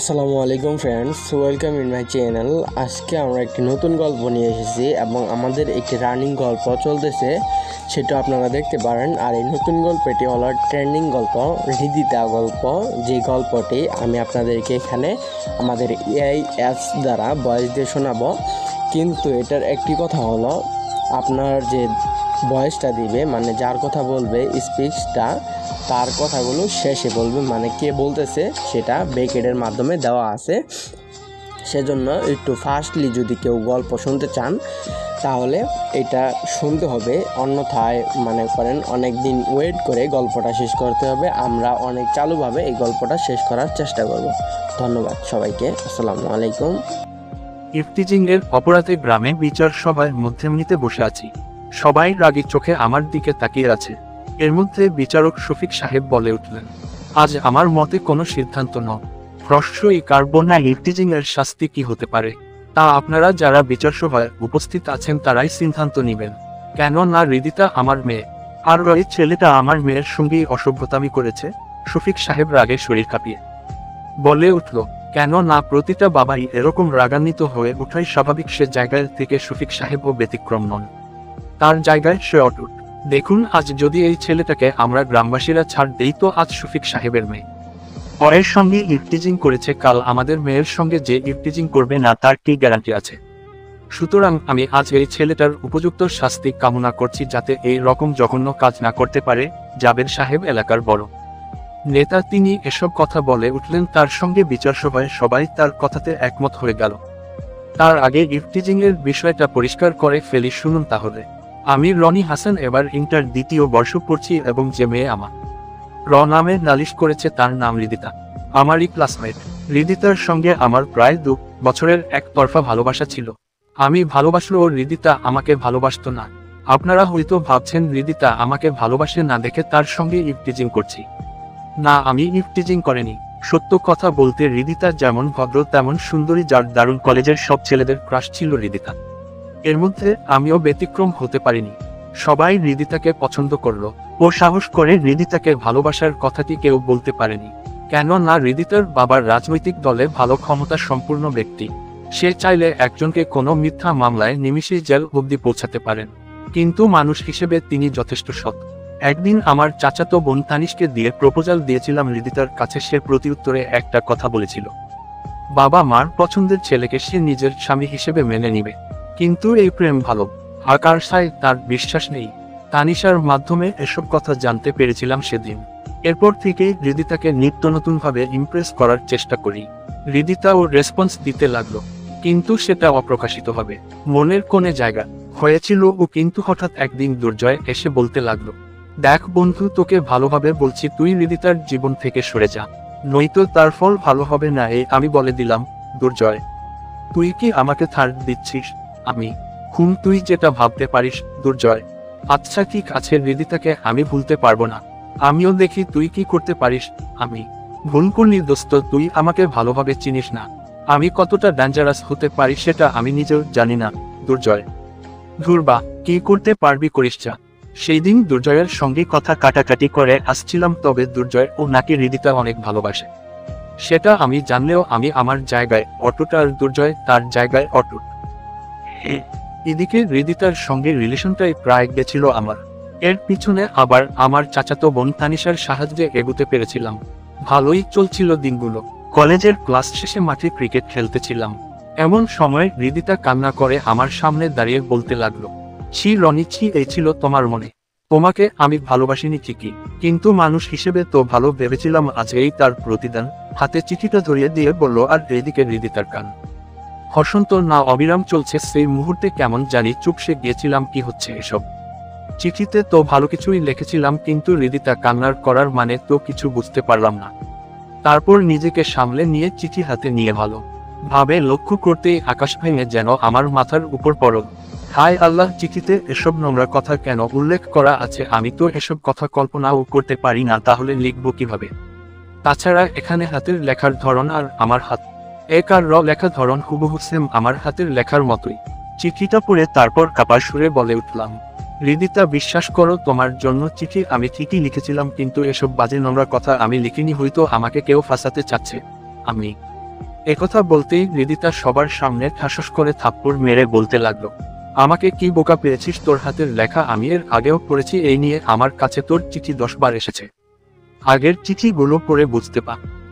আসসালামু আলাইকুম friends, welcome in my channel. আজকে আমরা একটি নতুন গল্প নিয়ে এসেছি এবং আমাদের একটি রানিং গল্প চলতেছে, সেটা আপনারা দেখতে পারেন। আর এই নতুন গল্পটি হলো ট্রেন্ডিং গল্প, হৃদিতা গল্প। যে গল্পটি আমি আপনাদেরকে এখানে আমাদের এআই অ্যাপস দ্বারা ভয়েস দিয়ে শোনাবো। কিন্তু এটার একটি কথা হলো, আপনার যে ভয়েসটা দিবে, মানে যার কথা বলবে, স্পিচটা তার কথাগুলো শেষে বলবে, মানে কে বলতেছে সেটা ব্রেকেটের মাধ্যমে দেওয়া আছে। সেজন্য একটু ফাস্টলি যদি কেউ গল্প শুনতে চান তাহলে এটা শুনতে হবে, অন্যথায় মনে করেন অনেক দিন ওয়েট করে গল্পটা শেষ করতে হবে। আমরা অনেক চালুভাবে এই গল্পটা শেষ করার চেষ্টা করব। ধন্যবাদ সবাইকে। আসসালামু আলাইকুম। ইফতিজিং এর অপরাধে গ্রামে বিচার সভায় মধ্যমণিতে বসে আছি। সবাই রাগী চোখে আমার দিকে তাকিয়ে আছে। এর মধ্যে বিচারক শফিক সাহেব বলে উঠলেন, আজ আমার মতে কোনো সিদ্ধান্ত নয়, প্রশ্রয়ী কার্বন না ইফতিজিং এর শাস্তি কি হতে পারে তা আপনারা যারা বিচার সভায় উপস্থিত আছেন তারাই সিদ্ধান্ত নেবেন। কেন না হৃদিতা আমার মেয়ে, আর ওই ছেলেটা আমার মেয়ের সঙ্গেই অসভ্যতামি করেছে। শফিক সাহেব রাগে শরীর কাঁপিয়ে বলে উঠল, কেন না প্রতিটা বাবাই এরকম রাগান্বিত হয়ে ওঠাই স্বাভাবিক। সে জায়গায় থেকে শফিক সাহেবও ব্যতিক্রম নন, তার জায়গায় সে অটুট। দেখুন, আজ যদি এই ছেলেটাকে আমরা গ্রামবাসীরা ছাড় দেই তো আজ শফিক সাহেবের মেয়ে ওর সঙ্গে ইফটিজিং করেছে, কাল আমাদের মেয়ের সঙ্গে যে ইফটিজিং করবে না তার কি গ্যারান্টি আছে? সুতরাং আমি আজ এই ছেলেটার উপযুক্ত শাস্তি কামনা করছি, যাতে এই রকম জঘন্য কাজ না করতে পারে। জাবের সাহেব এলাকার বড় নেতা, তিনি এসব কথা বলে উঠলেন। তার সঙ্গে বিচার সভায় সবাই তার কথাতে একমত হয়ে গেল। তার আগে ইফটিজিং এর বিষয়টা পরিষ্কার করে ফেলি, শুনুন তাহলে। আমি রনি হাসান, এবার ইন্টার দ্বিতীয় বর্ষ পড়ছি এবং যে মেয়ে আমার নামে নালিশ করেছে তার নাম হৃদিতা, আমারই ক্লাসমেট। হৃদিতার সঙ্গে আমার প্রায় 2 বছরের একতরফা ভালোবাসা ছিল। আমি ভালোবাসলেও হৃদিতা আমাকে ভালোবাসতো না। আপনারা হয়তো ভাবছেন হৃদিতা আমাকে ভালোবাসে না দেখে তার সঙ্গে ইফটিজিং করছি। না, আমি ইফটিজিং করিনি। সত্য কথা বলতে হৃদিতা যেমন ভদ্র তেমন সুন্দরী, যার দারুণ কলেজের সব ছেলেদের ক্রাশ ছিল হৃদিতা। এর মধ্যে আমিও ব্যতিক্রম হতে পারিনি। সবাই হৃদিতাকে পছন্দ করলো। ও সাহস করে হৃদিতাকে ভালোবাসার কথাটি কেউ বলতে পারেনি। কেন না হৃদিতার বাবার রাজনৈতিক দলে ভালো ক্ষমতা সম্পূর্ণ ব্যক্তি। সে চাইলে একজনকে কোনো মিথ্যা মামলায় নিমিষেই জেল অবধি পৌঁছাতে পারেন। কিন্তু মানুষ হিসেবে তিনি যথেষ্ট সৎ। একদিন আমার চাচাতো বোন তানিশকে দিয়ে প্রপোজাল দিয়েছিলাম হৃদিতার কাছে। সে প্রতিউত্তরে একটা কথা বলেছিল, বাবা মার পছন্দের ছেলেকে সে নিজের স্বামী হিসেবে মেনে নিবে। কিন্তু এই প্রেম ভালো আকাঙ্ক্ষায় তার বিশ্বাস নেই। তানিশার মাধ্যমে এসব কথা জানতে পেরেছিলাম সেদিন। এরপর থেকে হৃদিতাকে নিত্য নতুনভাবে ইমপ্রেস করার চেষ্টা করি। হৃদিতা ও রেসপন্স দিতে লাগলো, কিন্তু সেটা অপ্রকাশিত হবে মনের কোণে জায়গা হয়েছিল। ও কিন্তু হঠাৎ একদিন দুর্জয় এসে বলতে লাগলো, দেখ বন্ধু, তোকে ভালোভাবে বলছি, তুই হৃদিতার জীবন থেকে সরে যা, নয়তো তার ফল ভালো হবে না। আমি বলে দিলাম, দুর্জয়, তুই কি আমাকে ছাড় দিচ্ছিস? আমি তুই যেটা ভাবতে পারিস দুর্জয়। আচ্ছা ঠিক আছে, হৃদিতাকে আমি ভুলতে পারবো না। আমিও দেখি তুই কি করতে পারিস। আমি ভুল করলি দোস্ত, তুই আমাকে ভালোভাবে চিনিস না। আমি কতটা ডেঞ্জারাস হতে পারি সেটা আমি নিজেও জানি না দুর্জয়। ধুরবা, কি করতে পারবি করিস যা। সেই দিন দুর্জয়ের সঙ্গে কথা কাটাকাটি করে আসছিলাম, তবে দুর্জয় ও নাকি হৃদিতা অনেক ভালোবাসে সেটা আমি জানলেও আমি আমার জায়গায় অটুট, আর দুর্জয় তার জায়গায় অটুট। এদিকে হৃদিতার সঙ্গে রিলেশনটাই প্রায় গেছিল আমার। এর পিছনে আবার আমার চাচাতো বোন তানিশার সাহায্যে এগোতে পেরেছিলাম। ভালোই চলছিল দিনগুলো। কলেজের ক্লাস শেষে মাঠে ক্রিকেট খেলতেছিলাম। এমন সময় হৃদিতা কান্না করে আমার সামনে দাঁড়িয়ে বলতে লাগলো, ছি রনি ছি, এই ছিল তোমার মনে। তোমাকে আমি ভালোবাসিনি ঠিকই, কিন্তু মানুষ হিসেবে তো ভালো ভেবেছিলাম। আজ এই তার প্রতিদান। হাতে চিঠিটা ধরিয়ে দিয়ে বলল, আর এদিকে হৃদিতার কান হসন্ত না অবিরাম চলছে। সেই মুহূর্তে কেমন জানি চুপসে গিয়েছিলাম, কি হচ্ছে এসব। চিঠিতে তো ভালো কিছুই লিখেছিলাম, কিন্তু হৃদিতা কান্নার করার মানে তো কিছু বুঝতে পারলাম না। তারপর নিজেকে সামলে নিয়ে চিঠি হাতে নিয়ে ভালো ভাবে লক্ষ্য করতেই আকাশ ভেঙে যেন আমার মাথার উপর পড়ল। হায় আল্লাহ, চিঠিতে এসব নোংরা কথা কেন উল্লেখ করা আছে? আমি তো এসব কথা কল্পনাও করতে পারি না, তাহলে লিখব কিভাবে? তাছাড়া এখানে হাতের লেখার ধরন আর আমার হাত এক আর লেখা ধরন হুবহু সেম আমার হাতের লেখার মতোই। চিঠিটা পড়ে তারপর কাপার সুরে বলে উঠলাম, হৃদিতা, বিশ্বাস করো, তোমার জন্য চিঠি আমি ঠিকই লিখেছিলাম, কিন্তু এসব বাজে নোংরা কথা আমি লিখিনি। হয়তো আমাকে কেউ ফাঁসাতে চাচ্ছে। আমি একথা বলতেই হৃদিতা সবার সামনে ঠাসস করে থাপ্পড় মেরে বলতে লাগলো, আমাকে কি বোকা পেয়েছিস? তোর হাতের লেখা আমি এর আগেও পড়েছি, এই নিয়ে আমার কাছে তোর চিঠি 10 বার এসেছে। আগের চিঠিগুলো পড়ে বুঝতে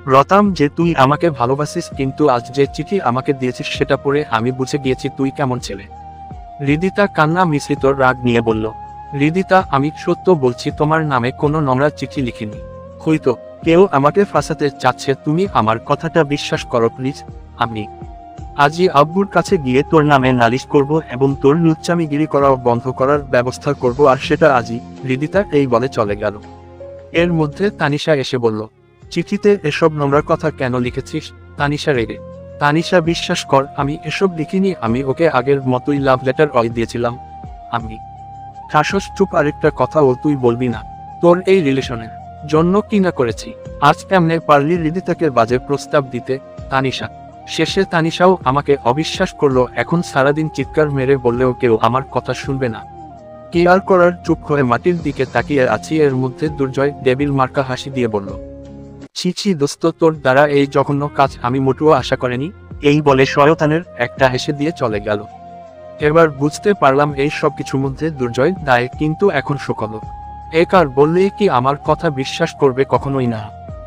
রতাম যে তুই আমাকে ভালোবাসিস, কিন্তু আজ যে চিঠি আমাকে দিয়েছিস সেটা পড়ে আমি বুঝে গিয়েছি তুই কেমন ছেলে। হৃদিতা কান্না মিশ্রিত রাগ নিয়ে বলল, হৃদিতা, আমি সত্য বলছি, তোমার নামে কোনো নোংরা চিঠি লিখিনি। হয়তো কেউ আমাকে ফাঁসাতে চাচ্ছে, তুমি আমার কথাটা বিশ্বাস করো প্লিজ। আমি আজই আব্বুর কাছে গিয়ে তোর নামে নালিশ করব এবং তোর লুচ্চামিগিরি করা বন্ধ করার ব্যবস্থা করব, আর সেটা আজই। হৃদিতা এই বলে চলে গেল। এর মধ্যে তানিশা এসে বলল, চিঠিতে এসব নোংরা কথা কেন লিখেছিস? তানিশা রেগে, তানিশা বিশ্বাস কর, আমি এসব লিখিনি, আমি ওকে আগের মতোই লাভ লেটার দিয়েছিলাম। আমি ঠাসস চুপ। আরেকটা কথাও তুই বলবি না, তোর এই রিলেশনের জন্য কি না করেছি। আজ কেমনে পারলি হৃদিতাকে বাজে প্রস্তাব দিতে? তানিশা শেষে তানিশাও আমাকে অবিশ্বাস করলো। এখন সারাদিন চিৎকার মেরে বললেও কেউ আমার কথা শুনবে না। কি আর করার, চুপ হয়ে মাটির দিকে তাকিয়ে আছি। এর মধ্যে দুর্জয় ডেবিল মার্কা হাসি দিয়ে বলল, ছি ছি দোস্ত, তোর দ্বারা এই জঘন্য কাজ আমি মোটেও আশা করিনি। এই বলে শয়তানের একটা হেসে দিয়ে চলে গেল। এবার বুঝতে পারলাম এই সব কিছুর মধ্যে দুর্জয় দায়, কিন্তু এখন সকল একার বললেই কি আমার কথা বিশ্বাস করবে? কখনোই না।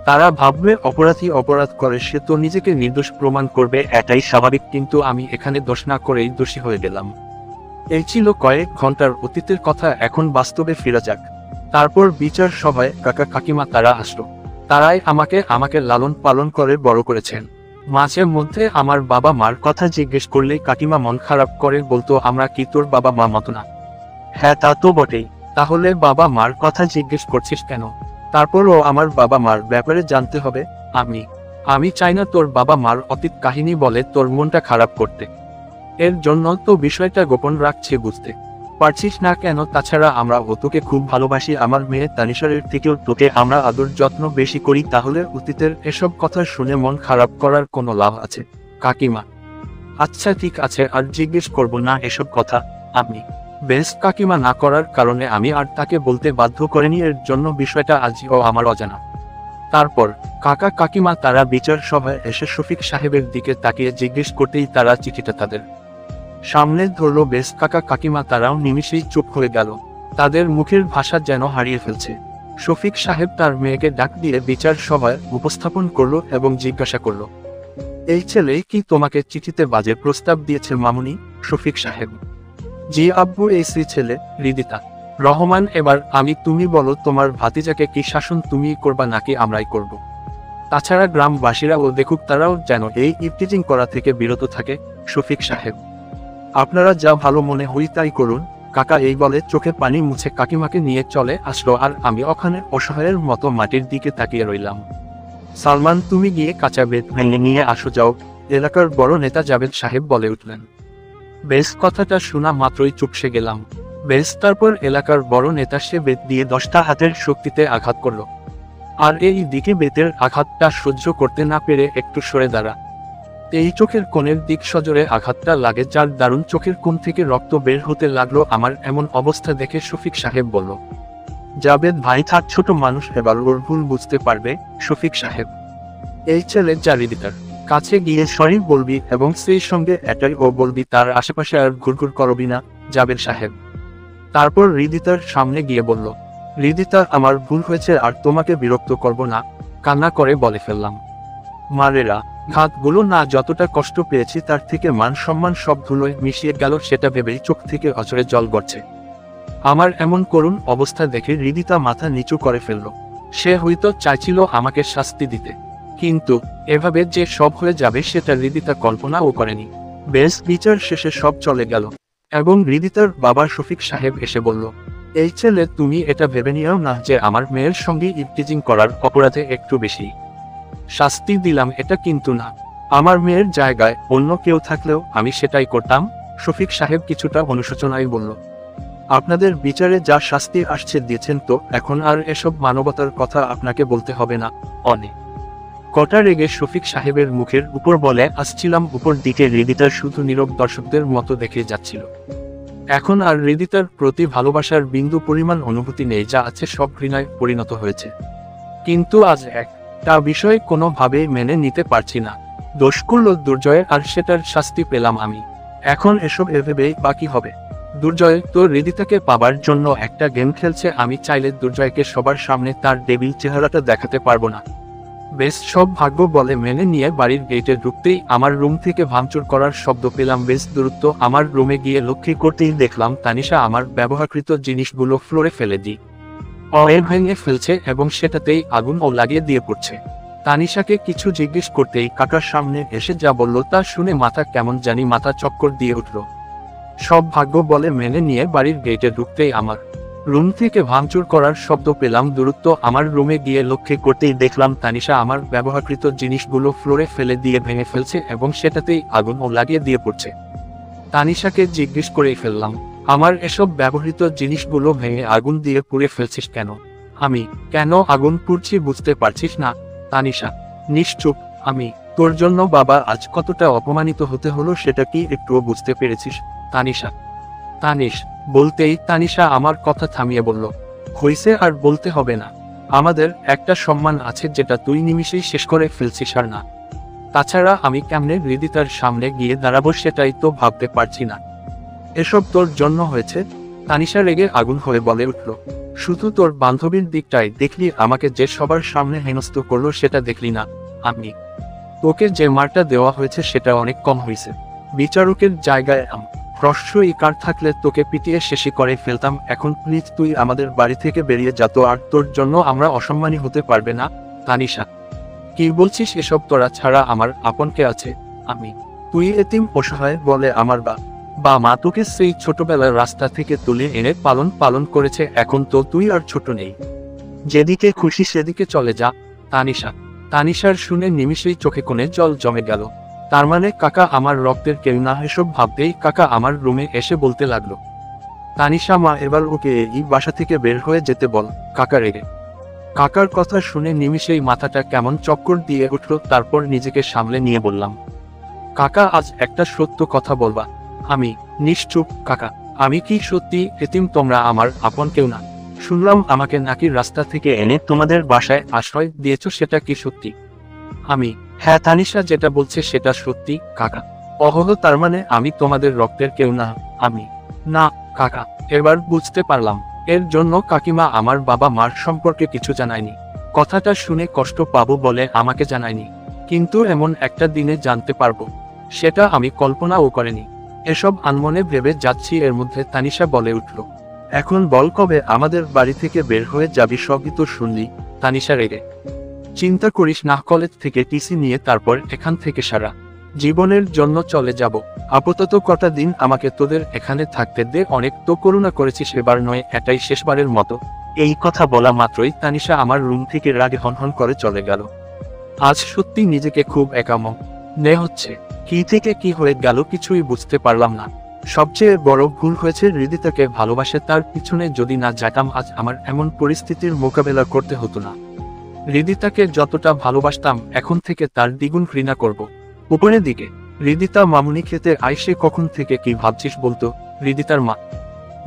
তারা ভাববে অপরাধী অপরাধ করে, সে তো নিজেকে নির্দোষ প্রমাণ করবে, এটাই স্বাভাবিক। কিন্তু আমি এখানে দোষ না করেই দোষী হয়ে গেলাম। এই ছিল কয়েক ঘন্টার অতীতের কথা, এখন বাস্তবে ফিরা যাক। তারপর বিচার সভায় কাকা কাকিমা তারা আসলো। তারাই আমাকে লালন পালন করে বড় করেছেন। মাঝে মধ্যে আমার বাবা মার কথা জিজ্ঞেস করলে কাকিমা মন খারাপ করে, বলতো, আমরা কি তোর বাবা মা মতো না? হ্যাঁ, তা তো বটেই। তাহলে বাবা মার কথা জিজ্ঞেস করছিস কেন? তারপরও আমার বাবা মার ব্যাপারে জানতে হবে। আমি চাই না তোর বাবা মার অতীত কাহিনী বলে তোর মনটা খারাপ করতে। এর জন্য তো বিষয়টা গোপন রাখছি, বুঝতে পারছিস না কেন? তাছাড়া আমরা তোকে খুব ভালোবাসি, আমার মেয়ে তানিশারের থেকেও তোকে আমরা আদর যত্ন বেশি করি। তাহলে অতীতের এসব কথা শুনে মন খারাপ করার কোনো লাভ আছে? কাকিমা, আচ্ছা ঠিক আছে, আর জিজ্ঞেস করব না এসব কথা। আমি বেশ, কাকিমা না করার কারণে আমি আর তাকে বলতে বাধ্য করিনি, এর জন্য বিষয়টা আজও আমার অজানা। তারপর কাকা কাকিমা তারা বিচার সভায় এসে শফিক সাহেবের দিকে তাকিয়ে জিজ্ঞেস করতেই তারা চিঠিটা তাদের সামনে ধরলো। বেশ, কাকা কাকিমা তারাও নিমিষেই চুপ হয়ে গেল, তাদের মুখের ভাষা যেন হারিয়ে ফেলছে। শফিক সাহেব তার মেয়েকে ডাক দিয়ে বিচার সভায় উপস্থাপন করলো এবং জিজ্ঞাসা করলো, এই ছেলে কি তোমাকে চিঠিতে বাজে প্রস্তাব দিয়েছে মামুনি? শফিক সাহেব, জি আব্বু, এই সেই ছেলে হৃদিতা রহমান। এবার তুমি বলো, তোমার ভাতিজাকে কি শাসন তুমি করবা নাকি আমরাই করব? তাছাড়া গ্রামবাসীরাও দেখুক, তারাও যেন এই ইফটিজিং করা থেকে বিরত থাকে। শফিক সাহেব, আপনারা যা ভালো মনে হয় তাই করুন। কাকা এই বলে চোখে পানি মুছে কাকিমাকে নিয়ে চলে আসলো, আর আমি ওখানে অসহায়ের মতো মাটির দিকে তাকিয়ে রইলাম। সালমান, তুমি গিয়ে কাঁচা বেত ভেঙে নিয়ে আসো যাও, এলাকার বড় নেতা জাবেদ সাহেব বলে উঠলেন। বেশ, কথাটা শোনা মাত্রই চুপসে গেলাম। বেশ, তারপর এলাকার বড় নেতা সে বেত দিয়ে 10টা হাতের শক্তিতে আঘাত করলো, আর এই দিকে বেতের আঘাতটা সহ্য করতে না পেরে একটু সরে দাঁড়া। এই চোখের কোণের দিক সজোরে আঘাতটা লাগে, যার দারুণ চোখের কোণ থেকে রক্ত বের হতে লাগলো। আমার এমন অবস্থা দেখে শফিক সাহেব বলল, জাবেদ ভাই থাক, ছোট মানুষ, এবার ওর ভুল বুঝতে পারবে। শফিক সাহেব, এই ছেলে হৃদিতার কাছে গিয়ে সরি বলবি এবং সেই সঙ্গে এটাই ও বলবি, তার আশেপাশে আর ঘুরঘুর করবি না। জাবেদ সাহেব তারপর হৃদিতার সামনে গিয়ে বলল, হৃদিতা, আমার ভুল হয়েছে, আর তোমাকে বিরক্ত করব না। কান্না করে বলে ফেললাম, মারেরা ঘাতগুলো না যতটা কষ্ট পেয়েছি তার থেকে মান সম্মান সব ধুলোয় মিশিয়ে গেল, সেটা ভেবেই চোখ থেকে অঝরে জল গড়ছে। আমার এমন করুণ অবস্থা দেখে হৃদিতা মাথা নিচু করে ফেলল। সে হয়তো চাইছিল আমাকে শাস্তি দিতে, কিন্তু এভাবে যে সব হয়ে যাবে সেটা হৃদিতা কল্পনাও করেনি। বেশ, বিচার শেষে সব চলে গেল এবং হৃদিতার বাবা শফিক সাহেব এসে বলল, এই ছেলে, তুমি এটা ভেবে নিও না যে আমার মেয়ের সঙ্গে ইফটিজিং করার অপরাধে একটু বেশি শাস্তি দিলাম, এটা কিন্তু না। আমার মেয়ের জায়গায় অন্য কেউ থাকলেও আমি সেটাই করতাম। শফিক সাহেব কিছুটা অনুশোচনায় বলল, আপনাদের বিচারে যা শাস্তি আসছে দিয়েছেন, তো এখন আর এসব মানবতার কথা আপনাকে বলতে হবে না। অনেক কটা রেগে শফিক সাহেবের মুখের উপর বলে আসছিলাম, উপর দিকে হৃদিতা শুধু নীরব দর্শকদের মতো দেখে যাচ্ছিল। এখন আর হৃদিতার প্রতি ভালোবাসার বিন্দু পরিমাণ অনুভূতি নেই, যা আছে সব ঘৃণায় পরিণত হয়েছে। কিন্তু আজ একটা বিষয় কোনোভাবেই মেনে নিতে পারছি না। দোষ করলো দুর্জয়ের আর সেটার শাস্তি পেলাম আমি। এখন এসব ভেবেই বাকি হবে। দুর্জয় তো হৃদিতাকে পাবার জন্য একটা গেম খেলছে, আমি চাইলে দুর্জয়কে সবার সামনে তার ডেবিল চেহারাটা দেখাতে পারবো না। বেশ, সব ভাগ্য বলে মেনে নিয়ে বাড়ির গেটে ঢুকতেই আমার রুম থেকে ভাঙচুর করার শব্দ পেলাম। বেশ দ্রুত আমার রুমে গিয়ে লক্ষ্য করতেই দেখলাম তানিশা আমার ব্যবহারকৃত জিনিসগুলো ফ্লোরে ফেলে দিই ভেঙে ফেলছে এবং সেটাতেই আগুনও লাগিয়ে দিয়ে পড়ছে। তানিশাকে কিছু জিজ্ঞেস করতেই কাকার সামনে এসে যা বলল তা শুনে মাথা কেমন জানি মাথা চক্কর দিয়ে উঠল। সব ভাগ্য বলে মেনে নিয়ে বাড়ির গেটে ঢুকতেই আমার রুম থেকে ভাঙচুর করার শব্দ পেলাম। দূরত্ব আমার রুমে গিয়ে লক্ষ্য করতেই দেখলাম তানিশা আমার ব্যবহারকৃত জিনিসগুলো ফ্লোরে ফেলে দিয়ে ভেঙে ফেলছে এবং সেটাতেই আগুনও লাগিয়ে দিয়ে পড়ছে। তানিশাকে জিজ্ঞেস করেই ফেললাম, আমার এসব ব্যবহৃত জিনিসগুলো ভেঙে আগুন দিয়ে পুড়ে ফেলছিস কেন? আমি কেন আগুন পুড়ছি বুঝতে পারছিস না? তানিশা নিশ্চুপ। আমি তোর জন্য বাবা আজ কতটা অপমানিত হতে হলো সেটা কি একটুও বুঝতে পেরেছিস? তানিশা তানিশ বলতেই তানিশা আমার কথা থামিয়ে বলল, হইছে আর বলতে হবে না। আমাদের একটা সম্মান আছে যেটা তুই নিমিষেই শেষ করে ফেলছিস। আর না, তাছাড়া আমি কেমনে হৃদিতার সামনে গিয়ে দাঁড়াবো সেটাই তো ভাবতে পারছি না। এসব তোর জন্য হয়েছে। তানিশা রেগে আগুন হয়ে বলে উঠল, শুধু তোর বান্ধবীর দিকটাই দেখলি, আমাকে যে সবার সামনে হেনস্থ করলো সেটা দেখলি না? আমি তোকে যে মারটা দেওয়া হয়েছে সেটা অনেক কম হয়েছে। বিচারকের জায়গায় প্রশ্রয়ী কার থাকলে তোকে পিটিয়ে শেষই করে ফেলতাম। এখন প্লিজ তুই আমাদের বাড়ি থেকে বেরিয়ে যা, তো আর তোর জন্য আমরা অসম্মানী হতে পারবে না। তানিশা কি বলছিস এসব? তোরা ছাড়া আমার আপন কে আছে? আমি তুই এতিম অসহায় বলে আমার বা মা তোকে সেই ছোটবেলার রাস্তা থেকে তুলে এনে পালন করেছে। এখন তো তুই আর ছোট নেই, যেদিকে খুশি সেদিকে চলে যা। তানিশার শুনে নিমিষেই চোখে কোণে জল জমে গেল। তার মানে কাকা আমার রক্তের কেউ না? এসব ভাবতেই কাকা আমার রুমে এসে বলতে লাগলো, তানিশা মা, এবার ওকে এই বাসা থেকে বের হয়ে যেতে বল। কাকা রেগে। কাকার কথা শুনে নিমিষেই মাথাটা কেমন চক্কর দিয়ে উঠল। তারপর নিজেকে সামলে নিয়ে বললাম, কাকা আজ একটা সত্য কথা বলবা? আমি নিশ্চুপ। কাকা আমি কি সত্যি এতিম? তোমরা আমার আপন কেউ না? শুনলাম আমাকে নাকি রাস্তা থেকে এনে তোমাদের বাসায় আশ্রয় দিয়েছ, সেটা কি সত্যি? আমি হ্যাঁ, তানিশা যেটা বলছে সেটা সত্যি কাকা। তার মানে আমি তোমাদের রক্তের কেউ না? আমি না কাকা, এবার বুঝতে পারলাম। এর জন্য কাকিমা আমার বাবা মার সম্পর্কে কিছু জানায়নি। কথাটা শুনে কষ্ট পাবো বলে আমাকে জানায়নি, কিন্তু এমন একটা দিনে জানতে পারবো সেটা আমি কল্পনাও করিনি। এসব আনমনে ভেবে যাচ্ছি, এর মধ্যে তানিশা বলে উঠল, এখন বল কবে আমাদের বাড়ি থেকে বের হয়ে যাবি? সবই তো শুনলি। তানিশা রেগে, চিন্তা করিস না, কলেজ থেকে টিসি নিয়ে তারপর এখান থেকে সারা জীবনের জন্য চলে যাব। আপাতত কটা দিন আমাকে তোদের এখানে থাকতে দে। অনেক তো করুণা করেছিস, এবার নয়, এটাই শেষবারের মতো। এই কথা বলা মাত্রই তানিশা আমার রুম থেকে রাগে হনহন করে চলে গেল। আজ সত্যি নিজেকে খুব একা মনে হচ্ছে। কি থেকে কি হয়ে গেল কিছুই বুঝতে পারলাম না। সবচেয়ে বড় ভুল হয়েছে, হৃদিতাকে ভালোবাসে তার পিছনে যদি না যেতাম আজ আমার এমন পরিস্থিতির মোকাবেলা করতে হতো না। হৃদিতাকে যতটা ভালোবাসতাম এখন থেকে তার দ্বিগুণ ঘৃণা করব। উপরের দিকে হৃদিতা মামুনি খেতে আইসে কখন থেকে কি ভাবছিস বলতো? হৃদিতার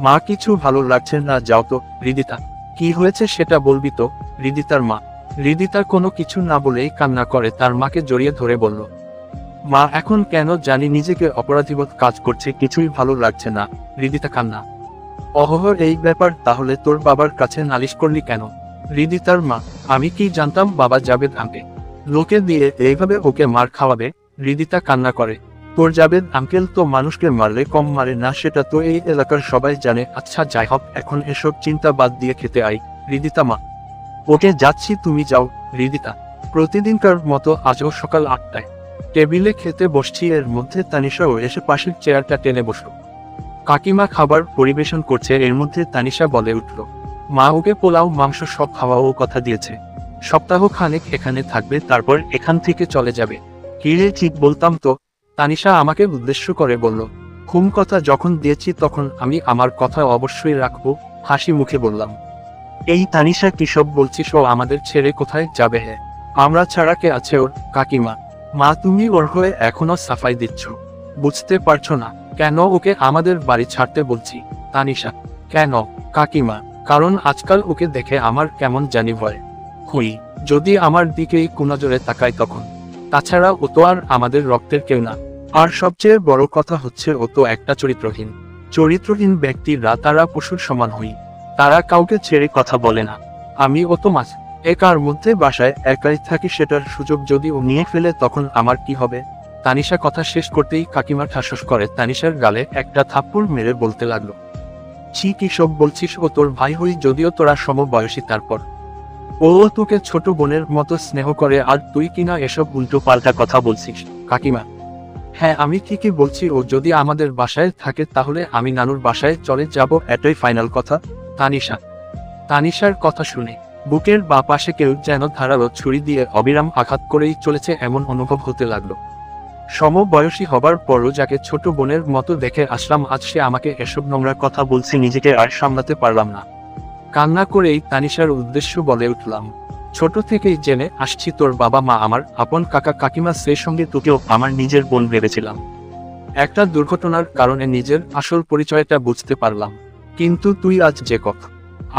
মা কিছু ভালো লাগছে না, যাও তো। হৃদিতা কি হয়েছে সেটা বলবি তো? হৃদিতার মা। হৃদিতা কোনো কিছু না বলেই কান্না করে তার মাকে জড়িয়ে ধরে বলল, মা এখন কেন জানি নিজেকে অপরাধীবোধ কাজ করছে, কিছুই ভালো লাগছে না। হৃদিতা কান্না। এই ব্যাপার, তাহলে তোর বাবার কাছে নালিশ করলি কেন? হৃদিতার মা, আমি কি জানতাম বাবা জাবেদ আঙ্কে লোকে দিয়ে এইভাবে ওকে মার খাওয়াবে? হৃদিতা কান্না করে, তোর জাবেদ আঙ্কেল তো মানুষকে মারলে কম মারে না, সেটা তো এই এলাকার সবাই জানে। আচ্ছা যাই হোক, এখন এসব চিন্তা বাদ দিয়ে খেতে আই। হৃদিতা মা, ওকে যাচ্ছি, তুমি যাও। হৃদিতা প্রতিদিনকার মতো আজও সকাল 8টায় টেবিলে খেতে বসছি। এর মধ্যে তানিশাও এসে পাশের চেয়ারটা টেনে বসল। কাকিমা খাবার পরিবেশন করছে, এর মধ্যে তানিশা বলে উঠল, মা ওকে পোলাও মাংস সব খাওয়াও কথা দিয়েছে। সপ্তাহ খানেক এখানে থাকবে, তারপর এখান থেকে চলে যাবে। কি রে, ঠিক বলতাম তো? তানিশা আমাকে উদ্দেশ্য করে বলল, হুম, কথা যখন দিয়েছি তখন আমি আমার কথা অবশ্যই রাখবো। হাসি মুখে বললাম, এই তানিশা কিসব বলছিস? ও আমাদের ছেড়ে কোথায় যাবে? হ্যাঁ, আমরা ছাড়া কে আছে ওর? কাকিমা, মা তুমি ওর হয়ে এখনো সাফাই দিচ্ছ, বুঝতে পারছো না কেন ওকে আমাদের বাড়ি ছাড়তে বলছি? তানিশা, কেন কাকিমা? কারণ আজকাল ওকে দেখে আমার কেমন জানি ভয় হুই, যদি আমার দিকেই কুনজরে তাকায় তখন। তাছাড়া ও তো আর আমাদের রক্তের কেউ না। আর সবচেয়ে বড় কথা হচ্ছে ও তো একটা চরিত্রহীন ব্যক্তিরা তারা পশুর সমান হই, তারা কাউকে ছেড়ে কথা বলে না। আমি ও তো মাছ, একার মধ্যে বাসায় একাই থাকি, সেটার সুযোগ যদি ও নিয়ে ফেলে তখন আমার কি হবে? তানিশা কথা শেষ করতেই কাকিমা ঠাসস করে তানিশার গালে একটা থাপ্পড় মেরে বলতে লাগলো, ছি কি সব বলছিস? ও তোর ভাই হই যদিও তোরা সমবয়সী, তারপর ও তোকে ছোট বোনের মতো স্নেহ করে আর তুই কিনা এসব উল্টো পাল্টা কথা বলছিস। কাকিমা, হ্যাঁ আমি ঠিকই বলছি, ও যদি আমাদের বাসায় থাকে তাহলে আমি নানুর বাসায় চলে যাব, এটাই ফাইনাল কথা। তানিশার কথা শুনে বুকের বা পাশে কেউ যেন ধারালো ছুরি দিয়ে অবিরাম আঘাত করেই চলেছে এমন অনুভব হতে লাগলো। সমবয়সী হবার পরও যাকে ছোট বোনের মতো দেখে আসলাম, আজ সে আমাকে এসব নোংরা কথা বলছে, নিজেকে আর সামলাতে পারলাম না। কান্না করেই তানিশার উদ্দেশ্য বলে উঠলাম, ছোট থেকেই জেনে আসছি তোর বাবা মা আমার আপন, কাকা কাকিমা, সেই সঙ্গে তোকেও আমার নিজের বোন ভেবেছিলাম। একটা দুর্ঘটনার কারণে নিজের আসল পরিচয়টা বুঝতে পারলাম। কিন্তু তুই আজ যে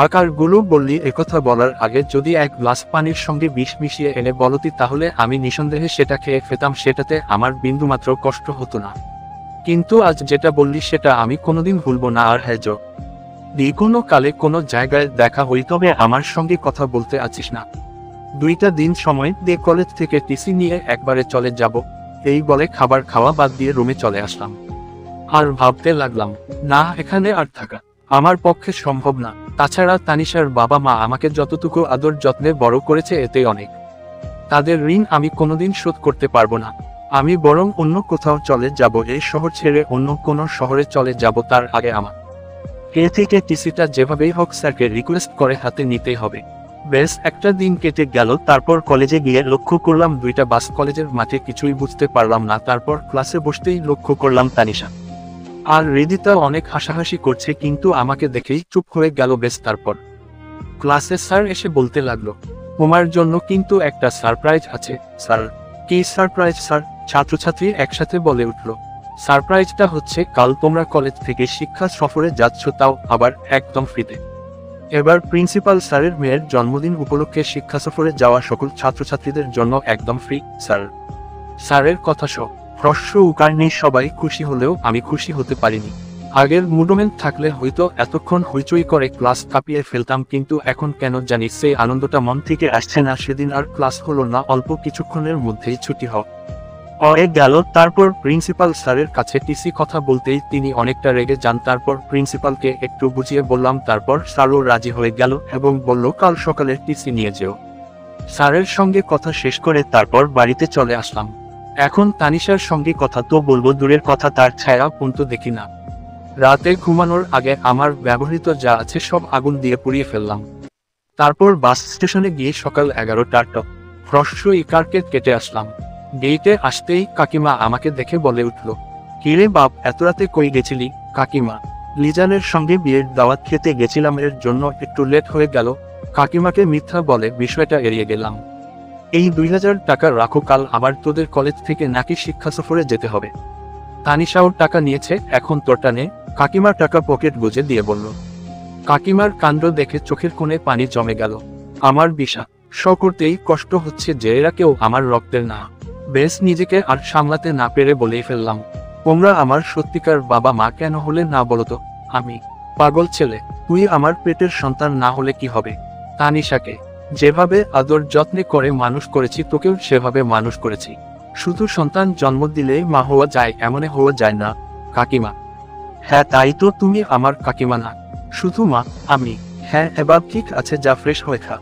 আকারগুলো বললি, একথা বলার আগে যদি এক গ্লাস পানির সঙ্গে বিষ মিশিয়ে এনে বলতি তাহলে আমি নিঃসন্দেহে সেটা খেয়ে ফেতাম, সেটাতে আমার বিন্দুমাত্র কষ্ট হতো না। কিন্তু আজ যেটা বললি সেটা আমি কোনোদিন ভুলবো না। আর হ্যাঁ, কোনো কালে কোনো জায়গায় দেখা হই, তবে আমার সঙ্গে কথা বলতে আছিস না। 2টা দিন সময় দে, কলেজ থেকে টিসি নিয়ে একবারে চলে যাব। এই বলে খাবার খাওয়া বাদ দিয়ে রুমে চলে আসলাম। আর ভাবতে লাগলাম, না, এখানে আর থাকা আমার পক্ষে সম্ভব না। তাছাড়া তানিশার বাবা মা আমাকে যতটুকু আদর যত্নে বড় করেছে এতেই অনেক। তাদের ঋণ আমি কোনোদিন শোধ করতে পারবো না। আমি বরং অন্য কোথাও চলে যাব, এই শহর ছেড়ে অন্য কোনো শহরে চলে যাব। তার আগে আমার থেকে টিসিটা যেভাবেই হোক স্যারকে রিকোয়েস্ট করে হাতে নিতেই হবে। বেশ একটা দিন কেটে গেল, তারপর কলেজে গিয়ে লক্ষ্য করলাম 2টা বাস কলেজের মাঠে, কিছুই বুঝতে পারলাম না। তারপর ক্লাসে বসতেই লক্ষ্য করলাম তানিশা আর হৃদিতা অনেক হাসাহাসি করছে, কিন্তু আমাকে দেখেই চুপ হয়ে গেল। বেশ তারপর ক্লাসে স্যার এসে বলতে লাগলো, তোমার জন্য কিন্তু একটা সারপ্রাইজ আছে। স্যার, কি সারপ্রাইজ স্যার? ছাত্রছাত্রী একসাথে বলে উঠল। সারপ্রাইজটা হচ্ছে কাল তোমরা কলেজ থেকে শিক্ষা সফরে যাচ্ছ, তাও আবার একদম ফ্রিতে। এবার প্রিন্সিপাল স্যারের মেয়ের জন্মদিন উপলক্ষে শিক্ষা সফরে যাওয়া সকল ছাত্রছাত্রীদের জন্য একদম ফ্রি। স্যারের কথা সব হ্রস্ব উকার নেই, সবাই খুশি হলেও আমি খুশি হতে পারিনি। আগের মুভমেন্ট থাকলে হয়তো এতক্ষণ হইচই করে ক্লাস কাঁপিয়ে ফেলতাম, কিন্তু এখন কেন জানি সেই আনন্দটা মন থেকে আসছে না। সেদিন আর ক্লাস হলো না, অল্প কিছুক্ষণের মধ্যেই ছুটি হয়ে গেল। তারপর প্রিন্সিপাল স্যারের কাছে টিসি কথা বলতেই তিনি অনেকটা রেগে যান। তারপর প্রিন্সিপালকে একটু বুঝিয়ে বললাম, তারপর স্যারও রাজি হয়ে গেল এবং বলল কাল সকালে টিসি নিয়ে যেও। স্যারের সঙ্গে কথা শেষ করে তারপর বাড়িতে চলে আসলাম। এখন তানিশার সঙ্গে কথা তো বলবো দূরের কথা, তার ছায়া পর্যন্ত দেখি না। রাতে ঘুমানোর আগে আমার ব্যবহৃত যা আছে সব আগুন দিয়ে পুড়িয়ে ফেললাম। তারপর বাস স্টেশনে গিয়ে সকাল 11টার হ্রস্ব ইকারকে কেটে আসলাম। গেইটে আসতেই কাকিমা আমাকে দেখে বলে উঠল, কিরে বাপ, এত রাতে কই গেছিলি? কাকিমা, লিজানের সঙ্গে বিয়ের দাওয়াত খেতে গেছিলাম, এর জন্য একটু লেট হয়ে গেল। কাকিমাকে মিথ্যা বলে বিষয়টা এড়িয়ে গেলাম। এই 2000 টাকা রাখো, কাল আবার তোদের কলেজ থেকে নাকি শিক্ষা সফরে যেতে হবে। তানিশাও টাকা নিয়েছে, এখন তোরটা নে। কাকিমার টাকা পকেট গুজে দিয়ে বলল। কাকিমার কাণ্ড দেখে চোখের কোণে পানি জমে গেল। আমার বিশ্বাস করতেই কষ্ট হচ্ছে যে এরা কেউ আমার রক্তের না। বেশ নিজেকে আর সামলাতে না পেরে বলেই ফেললাম, তোমরা আমার সত্যিকার বাবা মা কেন হলে না বলতো? আমি পাগল ছেলে, তুই আমার পেটের সন্তান না হলে কি হবে? তানিশাকে যেভাবে আদর যত্নে করে মানুষ করেছি, তোকেও সেভাবে মানুষ করেছি। শুধু সন্তান জন্ম দিলেই মা হওয়া যায় এমনে হওয়া যায় না। কাকিমা, হ্যাঁ তাই তো, তুমি আমার কাকিমা না, শুধু মা। আমি, হ্যাঁ এবার ঠিক আছে, যা ফ্রেশ হয়ে খা।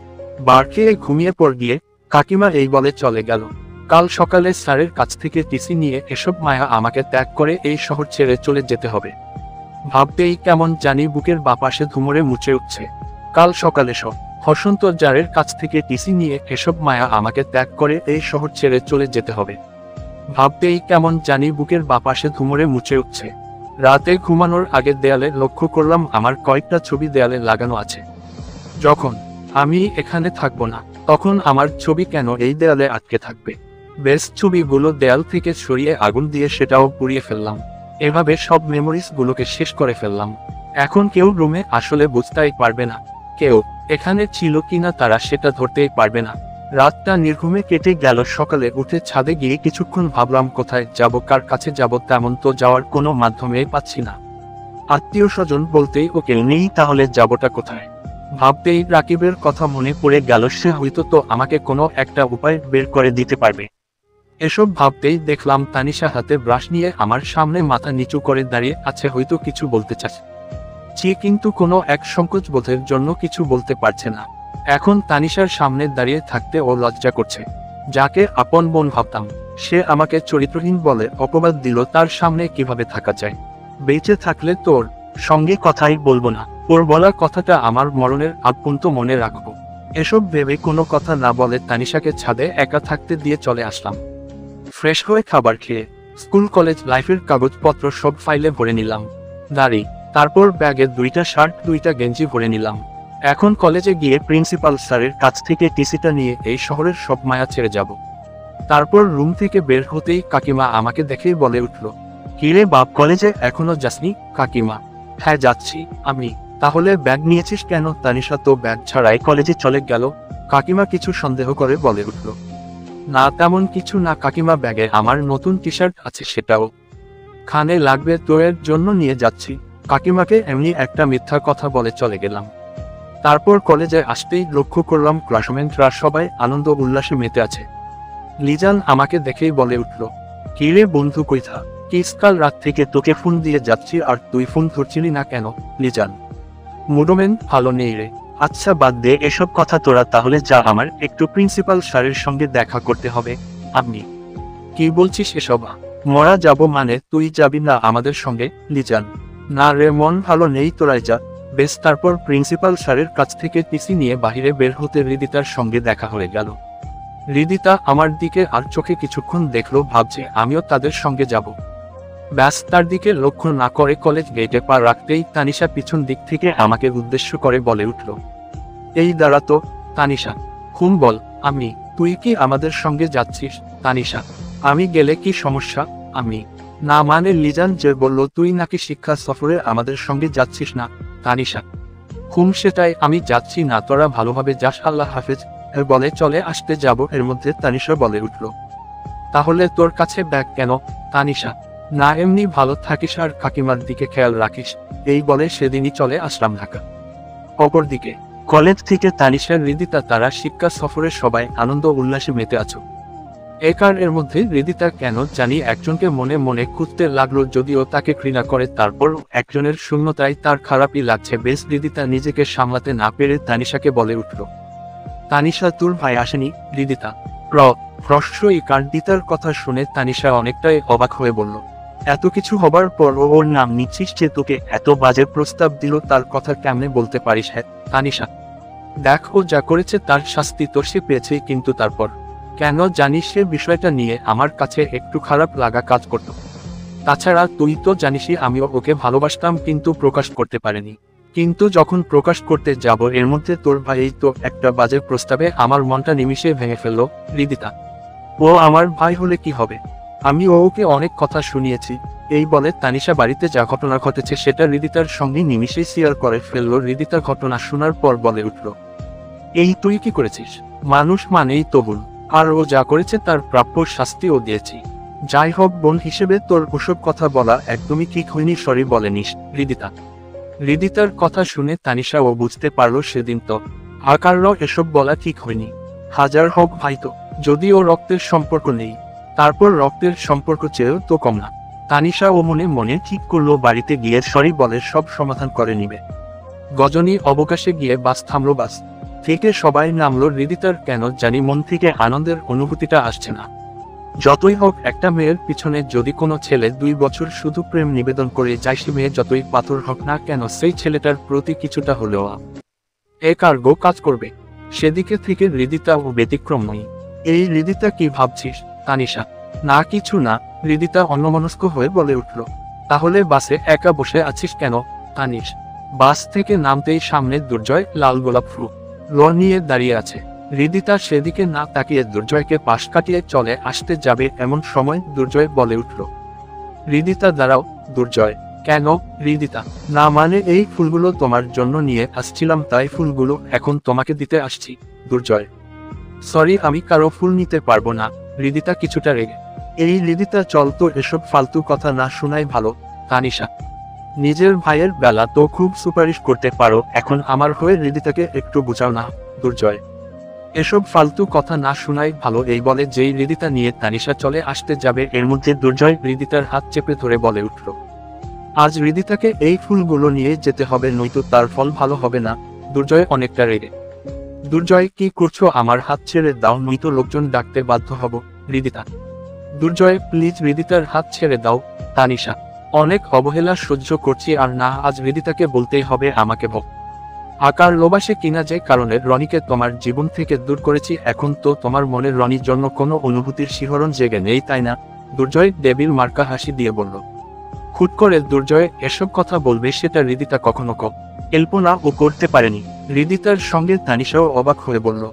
বার খেয়ে ঘুমিয়ে পড় গিয়ে। কাকিমা এই বলে চলে গেল। কাল সকালে স্যারের কাছ থেকে টিসি নিয়ে এসব মায়া আমাকে ত্যাগ করে এই শহর ছেড়ে চলে যেতে হবে ভাবতেই কেমন জানি বুকের বাপাশে ধুমরে মুছে উঠছে। কাল সকালে হসন্ত জারের কাছ থেকে টিসি নিয়ে এসব মায়া আমাকে ত্যাগ করে এই শহর ছেড়ে চলে যেতে হবে ভাবতেই কেমন জানি বুকের বাপাশে ধুমরে মুছে উঠছে। রাতে ঘুমানোর আগে দেয়ালে লক্ষ্য করলাম আমার কয়েকটা ছবি দেয়ালে লাগানো আছে। যখন আমি এখানে থাকবো না তখন আমার ছবি কেন এই দেয়ালে আটকে থাকবে? বেশ, ছবিগুলো দেয়াল থেকে সরিয়ে আগুন দিয়ে সেটাও পুড়িয়ে ফেললাম। এভাবে সব মেমোরিজ গুলোকে শেষ করে ফেললাম। এখন কেউ রুমে আসলে বুঝতেই পারবে না, কেউ এখানে ছিল কিনা তারা সেটা ধরতেই পারবে না। রাতটা নির্ঘুমে কেটে গেল। সকালে উঠে ছাদে গিয়ে কিছুক্ষণ ভাবলাম কোথায় যাব, কার কাছে যাব, তেমন তো যাওয়ার কোনো মাধ্যমে পাচ্ছি না। আত্মীয় স্বজন বলতেই ওকে নেই, তাহলে যাবোটা কোথায়? ভাবতেই রাকিবের কথা মনে পড়ে গেল, সে হয়তো তো আমাকে কোনো একটা উপায় বের করে দিতে পারবে। এসব ভাবতেই দেখলাম তানিশা হাতে ব্রাশ নিয়ে আমার সামনে মাথা নিচু করে দাঁড়িয়ে আছে, হয়তো কিছু বলতে চাচ্ছে, কিন্তু কোনো এক সংকোচ বোধের জন্য কিছু বলতে পারছে না। এখন তানিশার সামনে দাঁড়িয়ে থাকতে ও লজ্জা করছে। যাকে আপন বোন ভাবতাম, সে আমাকে চরিত্রহীন বলে অপবাদ দিল, তার সামনে কিভাবে থাকা যায়? বেঁচে থাকলে তোর সঙ্গে কথাই বলবো না, ওর বলা কথাটা আমার মরণের আগ পর্যন্ত মনে রাখবো। এসব ভেবে কোনো কথা না বলে তানিশাকে ছাদে একা থাকতে দিয়ে চলে আসলাম। ফ্রেশ হয়ে খাবার খেয়ে স্কুল কলেজ লাইফের কাগজপত্র সব ফাইলে ভরে নিলাম, দাড়ি, তারপর ব্যাগে 2টা শার্ট 2টা গেঞ্জি ভরে নিলাম। এখন কলেজে গিয়ে প্রিন্সিপাল স্যারের কাছ থেকে টিসিটা নিয়ে এই শহরের সব মায়া ছেড়ে যাব। তারপর রুম থেকে বের হতেই কাকিমা আমাকে দেখেই বলে উঠল, কিরে বাপ, কলেজে এখনো যাসনি? কাকিমা: হ্যাঁ যাচ্ছি। আমি: তাহলে ব্যাগ নিয়েছিস কেন? তানিশা তো ব্যাগ ছাড়াই কলেজে চলে গেল। কাকিমা কিছু সন্দেহ করে বলে উঠল, না তেমন কিছু না কাকিমা, ব্যাগে আমার নতুন টি শার্ট আছে, সেটাও খানে লাগবে, তোর জন্য নিয়ে যাচ্ছি। কাকিমাকে এমনি একটা মিথ্যা কথা বলে চলে গেলাম। তারপর কলেজে আসতেই লক্ষ্য করলাম ক্লাসমেটরা সবাই আনন্দ উল্লাসে মেতে আছে। লিজান আমাকে দেখেই বলে উঠল, কি রে বন্ধু, কইথা কিস? কাল রাত থেকে তোকে ফোন দিয়ে যাচ্ছি আর তুই ফোন ধরছিলি না কেন? লিজান: মুডোমেন্ট ভালো নেই রে। আচ্ছা বাদ দে এসব কথা, তোরা তাহলে যা, আমার একটু প্রিন্সিপাল স্যারের সঙ্গে দেখা করতে হবে। আপনি কি বলছিস এসব? মরা যাব মানে তুই যাবি না আমাদের সঙ্গে? লিজান: না রে, মন ভালো নেই, তোরাই যা। বেশ। তারপর প্রিন্সিপাল স্যারের কাছ থেকে টিসি নিয়ে বাহিরে বের হতে হৃদিতার সঙ্গে দেখা হয়ে গেল। হৃদিতা আমার দিকে আর চোখে কিছুক্ষণ দেখলো, ভাবছে আমিও তাদের সঙ্গে যাব। ব্যাস, তার দিকে লক্ষ্য না করে কলেজ গেটে পা রাখতেই তানিশা পিছন দিক থেকে আমাকে উদ্দেশ্য করে বলে উঠল, এই দাঁড়া তো। তানিশা: হুম বল। আমি: তুই কি আমাদের সঙ্গে যাচ্ছিস? তানিশা: আমি গেলে কি সমস্যা? আমি: না মানে লিজান যে বলল তুই নাকি শিক্ষা সফরে আমাদের সঙ্গে যাচ্ছিস না। তানিশা: হুম সেটাই, আমি যাচ্ছি না, তোরা ভালোভাবে যাস, আল্লাহ হাফেজ। বলে চলে আসতে যাব, এর মধ্যে তানিশা বলে উঠল, তাহলে তোর কাছে ব্যাগ কেন? তানিশা: না এমনি, ভালো থাকিস আর কাকিমার দিকে খেয়াল রাখিস। এই বলে সেদিনই চলে আসলাম ঢাকা। অপরদিকে কলেজ থেকে তানিশা, হৃদিতা তারা শিক্ষা সফরে সবাই আনন্দ উল্লাসে মেতে আছো। এর মধ্যে হৃদিতা কেন জানি একজনকে মনে মনে খুঁজতে লাগলো, যদিও তাকে ঘৃণা করে, তারপর একজনের শূন্যতায় তার খারাপই লাগছে। বেশ। হৃদিতা নিজেকে সামলাতে না পেরে তানিশাকে বলে উঠল, তানিশা তোর ভাই আসেনি? হৃদিতা প্রশ্রয়ী কাণ্ডিতার কথা শুনে তানিশা অনেকটাই অবাক হয়ে বলল, এত কিছু হবার পর ওর নাম নিচ্ছিস? যে তোকে এত বাজে প্রস্তাব দিল, তার কথা কেমনে বলতে পারিস? হ্যাঁ তানিশা, দেখ ও যা করেছে তার শাস্তি তো সে পেয়েছে, কিন্তু তারপর কেন জানিস সে বিষয়টা নিয়ে আমার কাছে একটু খারাপ লাগা কাজ করত। তাছাড়া তুই তো জানিসই আমিও ওকে ভালোবাসতাম, কিন্তু প্রকাশ করতে পারিনি। কিন্তু যখন প্রকাশ করতে যাব, এর মধ্যে তোর ভাই তো একটা বাজে প্রস্তাবে আমার মনটা নিমিষে ভেঙে ফেললো। হৃদিতা: ও আমার ভাই হলে কি হবে? আমি ওকে অনেক কথা শুনিয়েছি। এই বলে তানিশা বাড়িতে যা ঘটনা ঘটেছে সেটা হৃদিতার সঙ্গে নিমিষেই শেয়ার করে ফেললো। হৃদিতার ঘটনা শোনার পর বলে উঠল, এই তুই কি করেছিস? মানুষ মানেই তো ভুল, আর ও যা করেছে তার প্রাপ্য শাস্তিও দিয়েছি। যাই হোক, বোন হিসেবে তোর ওসব কথা বলা একদমই ঠিক হয়নি, সরি বলে নিস। হৃদিতা: হৃদিতার কথা শুনে তানিশা ও বুঝতে পারলো সেদিন তো আকারও এসব বলা ঠিক হয়নি। হাজার হোক ভাই তো, যদিও রক্তের সম্পর্ক নেই, তারপর রক্তের সম্পর্ক চেয়েও তো কম না। তানিশা ও মনে মনে ঠিক করলো বাড়িতে গিয়ে সরি বলে সব সমাধান করে নিবে। গজনী অবকাশে গিয়ে বাস থামলো। বাস থেকে সবাই নামলো। হৃদিতার কেন জানি মন থেকে আনন্দের অনুভূতিটা আসছে না। যতই হোক, একটা মেয়ের পিছনে যদি কোনো ছেলে 2 বছর শুধু প্রেম নিবেদন করে যায়, সে মেয়ে যতই পাথর হোক না কেন, সেই ছেলেটার প্রতি কিছুটা হলেও কার্গো কাজ করবে। সেদিকে থেকে হৃদিতা ও ব্যতিক্রম নয়। এই হৃদিতা কি ভাবছিস? তানিশা: না কিছু না। হৃদিতা অন্যমনস্ক হয়ে বলে উঠল, তাহলে বাসে একা বসে আছিস কেন? তানিশ: বাস থেকে নামতেই সামনে দুর্জয় লাল গোলাপ ফুল নিয়ে দাঁড়িয়ে আছে। হৃদিতা সেদিকে না তাকিয়ে দুর্জয়কে পাশ কাটিয়ে চলে আসতে যাবে, এমন সময় দুর্জয় বলে উঠল, হৃদিতা দাঁড়াও। দুর্জয়: কেন? হৃদিতা: না মানে এই ফুলগুলো তোমার জন্য নিয়ে আসছিলাম, তাই ফুলগুলো এখন তোমাকে দিতে আসছি। দুর্জয়: সরি, আমি কারো ফুল নিতে পারবো না। হৃদিতা কিছুটা রেগে। এই হৃদিতা, চল তো এসব ফালতু কথা না শোনাই ভালো। তানিশা, নিজের ভাইয়ের বেলা তো খুব সুপারিশ করতে পারো, এখন আমার হয়ে হৃদিতাকে একটু বুঝাও না। দুর্জয়, এসব ফালতু কথা না শোনাই ভালো। এই বলে যেই হৃদিতা নিয়ে তানিশা চলে আসতে যাবে, এর মধ্যে দুর্জয় হৃদিতার হাত চেপে ধরে বলে উঠল, আজ হৃদিতাকে এই ফুলগুলো নিয়ে যেতে হবে, নয়তো তার ফল ভালো হবে না। দুর্জয় অনেকটা রেগে। দুর্জয়, কি করছো? আমার হাত ছেড়ে দাও, নয়তো লোকজন ডাকতে বাধ্য হব। হৃদিতা, দুর্জয় প্লিজ হৃদিতার হাত ছেড়ে দাও। তানিশা, অনেক অবহেলা সহ্য করছি আর না, আজ হৃদিতাকে বলতেই হবে আমাকে ভোগ। আকার লোবাসে কিনা যে কারণে রনিকে তোমার জীবন থেকে দূর করেছি, এখন তো তোমার মনে রনির জন্য কোনো অনুভূতির শিহরণ জেগে নেই, তাই না? দুর্জয় দেবীর মার্কা হাসি দিয়ে বলল। হুট করে দুর্জয় এসব কথা বলবে সেটা হৃদিতা কখনো কল্পনা ও করতে পারেনি। হৃদিতার সঙ্গে তানিশাও অবাক হয়ে বলল,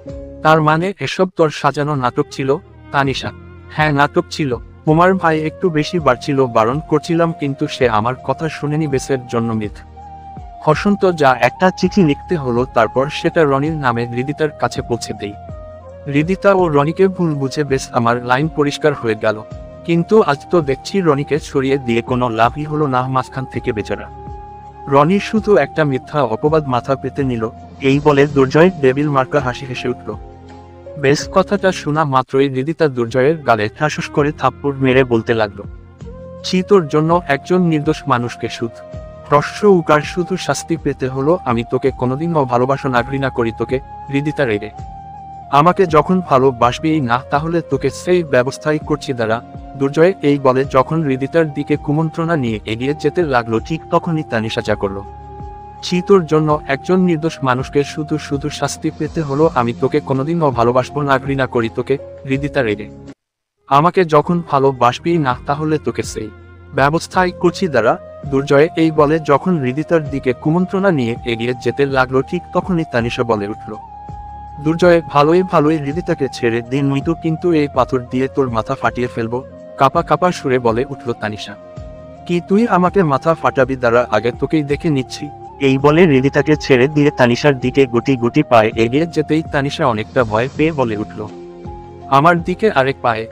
তার মানে এসব তোর সাজানো নাটক ছিল? তানিশা, হ্যাঁ, নাটক ছিল। তোমার ভাই একটু বেশি বাড়ছিল, বারণ করছিলাম কিন্তু সে আমার কথা শুনেনি। বেসের জন্য মিথ হসন্ত যা একটা চিঠি লিখতে হলো, তারপর সেটা রনির নামে হৃদিতার কাছে পৌঁছে দেই। হৃদিতা ও রনিকে ভুল বুঝে বেশ আমার লাইন পরিষ্কার হয়ে গেল। কিন্তু আজ তো দেখছি রনিকে সরিয়ে দিয়ে কোনো লাভই হলো না, মাঝখান থেকে বেচারা রনি শুধু একটা মিথ্যা অপবাদ মাথা পেতে নিল। এই বলে দুর্জয় দেবীর মার্কা হাসি হেসে উঠল। বেশ কথাটা শোনা মাত্রই হৃদিতা দুর্জয়ের গালে ঠাসুস করে থাপ্পড় মেরে বলতে লাগলো, ছি, তোর জন্য একজন নির্দোষ মানুষকে সুদ হ্রস্ব উকার শুধু শাস্তি পেতে হলো। আমি তোকে কোনোদিনও ভালোবাসো না, ঘৃণা করি তোকে। হৃদিতা রেগে, আমাকে যখন ভালোবাসবেই না তাহলে তোকে সেই ব্যবস্থাই করছি দাঁড়া। দুর্জয় এই বলে যখন হৃদিতার দিকে কুমন্ত্রণা নিয়ে এগিয়ে যেতে লাগলো, ঠিক তখনই তানিশা যা করলো, ছি, তোর জন্য একজন নির্দোষ মানুষকে শুধু শুধু শাস্তি পেতে হলো। আমি তোকে কোনোদিনও ভালোবাসবো না, ঘৃণা করি তোকে। হৃদিতা রেগে, আমাকে যখন ভালোবাসবেই না তাহলে তোকে সেই ব্যবস্থাই করছি দাঁড়া। দুর্জয় এই বলে যখন হৃদিতার দিকে কুমন্ত্রণা নিয়ে এগিয়ে যেতে লাগলো, ঠিক তখনই তানিশা বলে উঠল, দুর্জয়, ভালোই ভালোই হৃদিতাকে ছেড়ে দিন, নয়তো কিন্তু এই পাথর দিয়ে তোর মাথা ফাটিয়ে ফেলবো। কাপা কাপা সুরে বলে উঠল তানিশা। কি তুই আমাকে মাথা ফাটাবি? দাঁড়া, আগে তোকেই দেখে নিচ্ছি। এই বলে হৃদিতাকে ছেড়ে দিয়ে তানিশার দিকে গুটি গুটি পায়ে এগিয়ে যেতেই তানিশা অনেকটা ভয় পেয়ে বলে উঠল, আমার দিকে আরেক পায়ে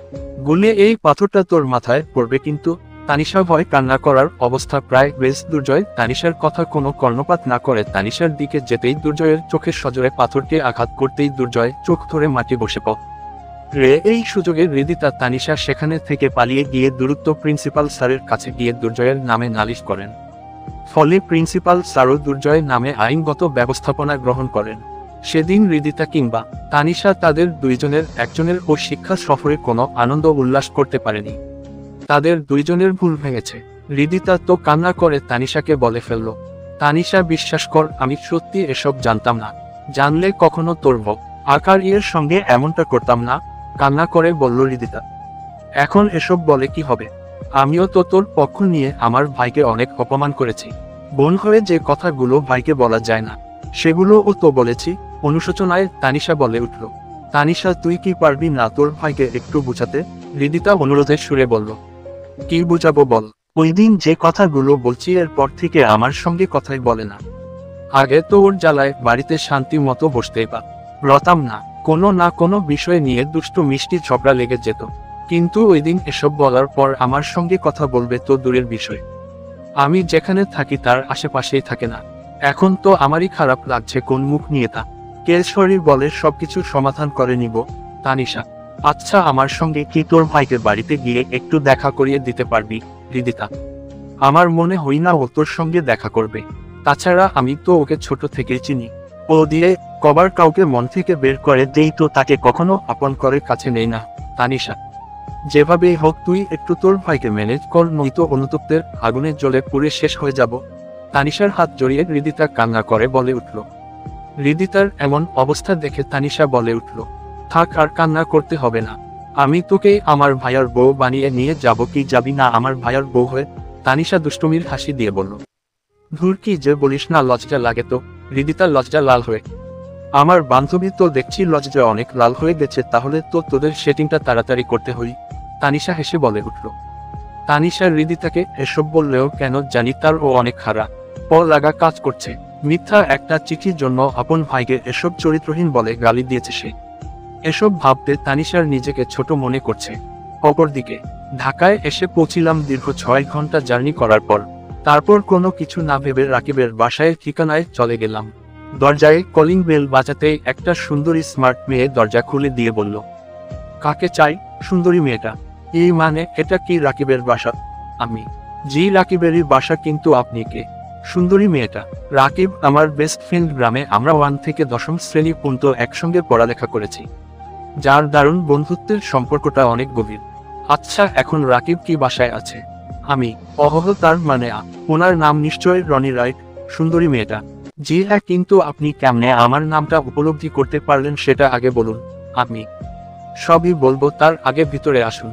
গুলিয়ে এই পাথরটা তোর মাথায় পড়বে কিন্তু। তানিশা ভয় কান্না করার অবস্থা প্রায়। বেশ দুর্জয় তানিশার কথা কোনো কর্ণপাত না করে তানিশার দিকে যেতেই দুর্জয়ের চোখের সজোরে পাথরকে আঘাত করতেই দুর্জয় চোখ ধরে মাটি বসে পড়ে। এই সুযোগে হৃদিতা তানিশা সেখানে থেকে পালিয়ে গিয়ে দূরত্ব প্রিন্সিপাল স্যারের কাছে গিয়ে দুর্জয়ের নামে নালিশ করেন। ফলে প্রিন্সিপাল স্যারও দুর্জয়ের নামে আইনগত ব্যবস্থাপনা গ্রহণ করেন। সেদিন হৃদিতা কিংবা তানিশা তাদের দুইজনের একজনের ও শিক্ষা সফরে কোনো আনন্দ উল্লাস করতে পারেনি। তাদের দুইজনের ভুল ভেঙেছে। হৃদিতা তো কান্না করে তানিশাকে বলে ফেলল, তানিশা, বিশ্বাস কর, আমি সত্যি এসব জানতাম না। জানলে কখনো তোর আকার এর সঙ্গে এমনটা করতাম না। কান্না করে বলল হৃদিতা, এখন এসব বলে কি হবে? আমিও তো তোর পক্ষ নিয়ে আমার ভাইকে অনেক অপমান করেছি। বোন হয়ে যে কথাগুলো ভাইকে বলা যায় না সেগুলোও তো বলেছি। অনুশোচনায় তানিশা বলে উঠল, তানিশা, তুই কি পারবি না তোর ভাইকে একটু বুঝাতে? হৃদিতা অনুরোধের সুরে বলল, কি বুঝাবো বল? ওই দিন যে কথাগুলো বলছি এরপর থেকে আমার সঙ্গে কথাই বলে না। আগে তো ওর জ্বালায় বাড়িতে শান্তি মতো বসতেই পারতাম না, কোনো না কোনো বিষয় নিয়ে দুষ্টু মিষ্টি ঝগড়া লেগে যেত। কিন্তু ওই দিন এসব বলার পর আমার সঙ্গে কথা বলবে তো দূরের বিষয়, আমি যেখানে থাকি তার আশেপাশেই থাকে না। এখন তো আমারই খারাপ লাগছে কোন মুখ নিয়ে তা কেশরী বলে সবকিছু সমাধান করে নিব। তানিশা, আচ্ছা, আমার সঙ্গে কি তোর ভাইকে বাড়িতে গিয়ে একটু দেখা করিয়ে দিতে পারবি? হৃদিতা, আমার মনে হয় না ও তোর সঙ্গে দেখা করবে। তাছাড়া আমি তো ওকে ছোট থেকেই চিনি। ও দিয়ে কবার কাউকে মন থেকে বের করে দেই তো তাকে কখনো আপন করে কাছে নেই না। তানিশা, যেভাবেই হোক তুই একটু তোর ভাইকে ম্যানেজ কর, নয়তো অনুতপ্তের আগুনের জ্বলে পুড়ে শেষ হয়ে যাব। তানিশার হাত জড়িয়ে হৃদিতা কান্না করে বলে উঠল। হৃদিতার এমন অবস্থা দেখে তানিশা বলে উঠল, থাক, আর কান্না করতে হবে না। আমি তোকে আমার ভাইয়ার বউ বানিয়ে নিয়ে যাব। কি যাবি না আমার ভাইয়ার বউ হয়ে? তানিশা দুষ্টুমির হাসি দিয়ে বলল, ধুর, কি যে বলিস না, লজ্জা লাগে তো। হৃদিতা লজ্জা লাল হয়ে, আমার বান্ধবী তো দেখছি লজ্জা অনেক লাল হয়ে গেছে, তাহলে তো তোদের সেটিংটা তাড়াতাড়ি করতে হই। তানিশা হেসে বলে উঠল। তানিশা হৃদিতাকে এসব বললেও কেন জানি তার ও অনেক খারাপ লাগা কাজ করছে। মিথ্যা একটা চিঠির জন্য আপন ভাইকে এসব চরিত্রহীন বলে গালি দিয়েছে সে। এসব ভাবতে তানিশার নিজেকে ছোট মনে করছে। অপরদিকে ঢাকায় এসে পৌঁছিলাম দীর্ঘ 6 ঘন্টা জার্নি করার পর। তারপর কোনো কিছু না ভেবে রাকিবের বাসায় ঠিকানায় চলে গেলাম। দরজায় কলিং বেল বাজাতেই একটা সুন্দরী স্মার্ট মেয়ে দরজা খুলে দিয়ে বলল, কাকে চাই? সুন্দরী মেয়েটা। এই মানে এটা কি রাকিবের বাসা? আমি, জি রাকিবেরই বাসা, কিন্তু আপনি কে? সুন্দরী মেয়েটা, রাকিব আমার বেস্ট ফ্রেন্ড, গ্রামে আমরা 1 থেকে 10ম শ্রেণী পর্যন্ত একসঙ্গে পড়ালেখা করেছি, যার দারুণ বন্ধুত্বের সম্পর্কটা অনেক গভীর। আচ্ছা, এখন রাকিব কি বাসায় আছে? আমি, অহহ, তার মানে ওনার নাম নিশ্চয়ই রনি, রাইট? সুন্দরী মেয়েটা, জি হ্যাঁ, কিন্তু আপনি কেমনে আমার নামটা উপলব্ধি করতে পারলেন সেটা আগে বলুন। আমি, সবই বলবো, তার আগে ভিতরে আসুন।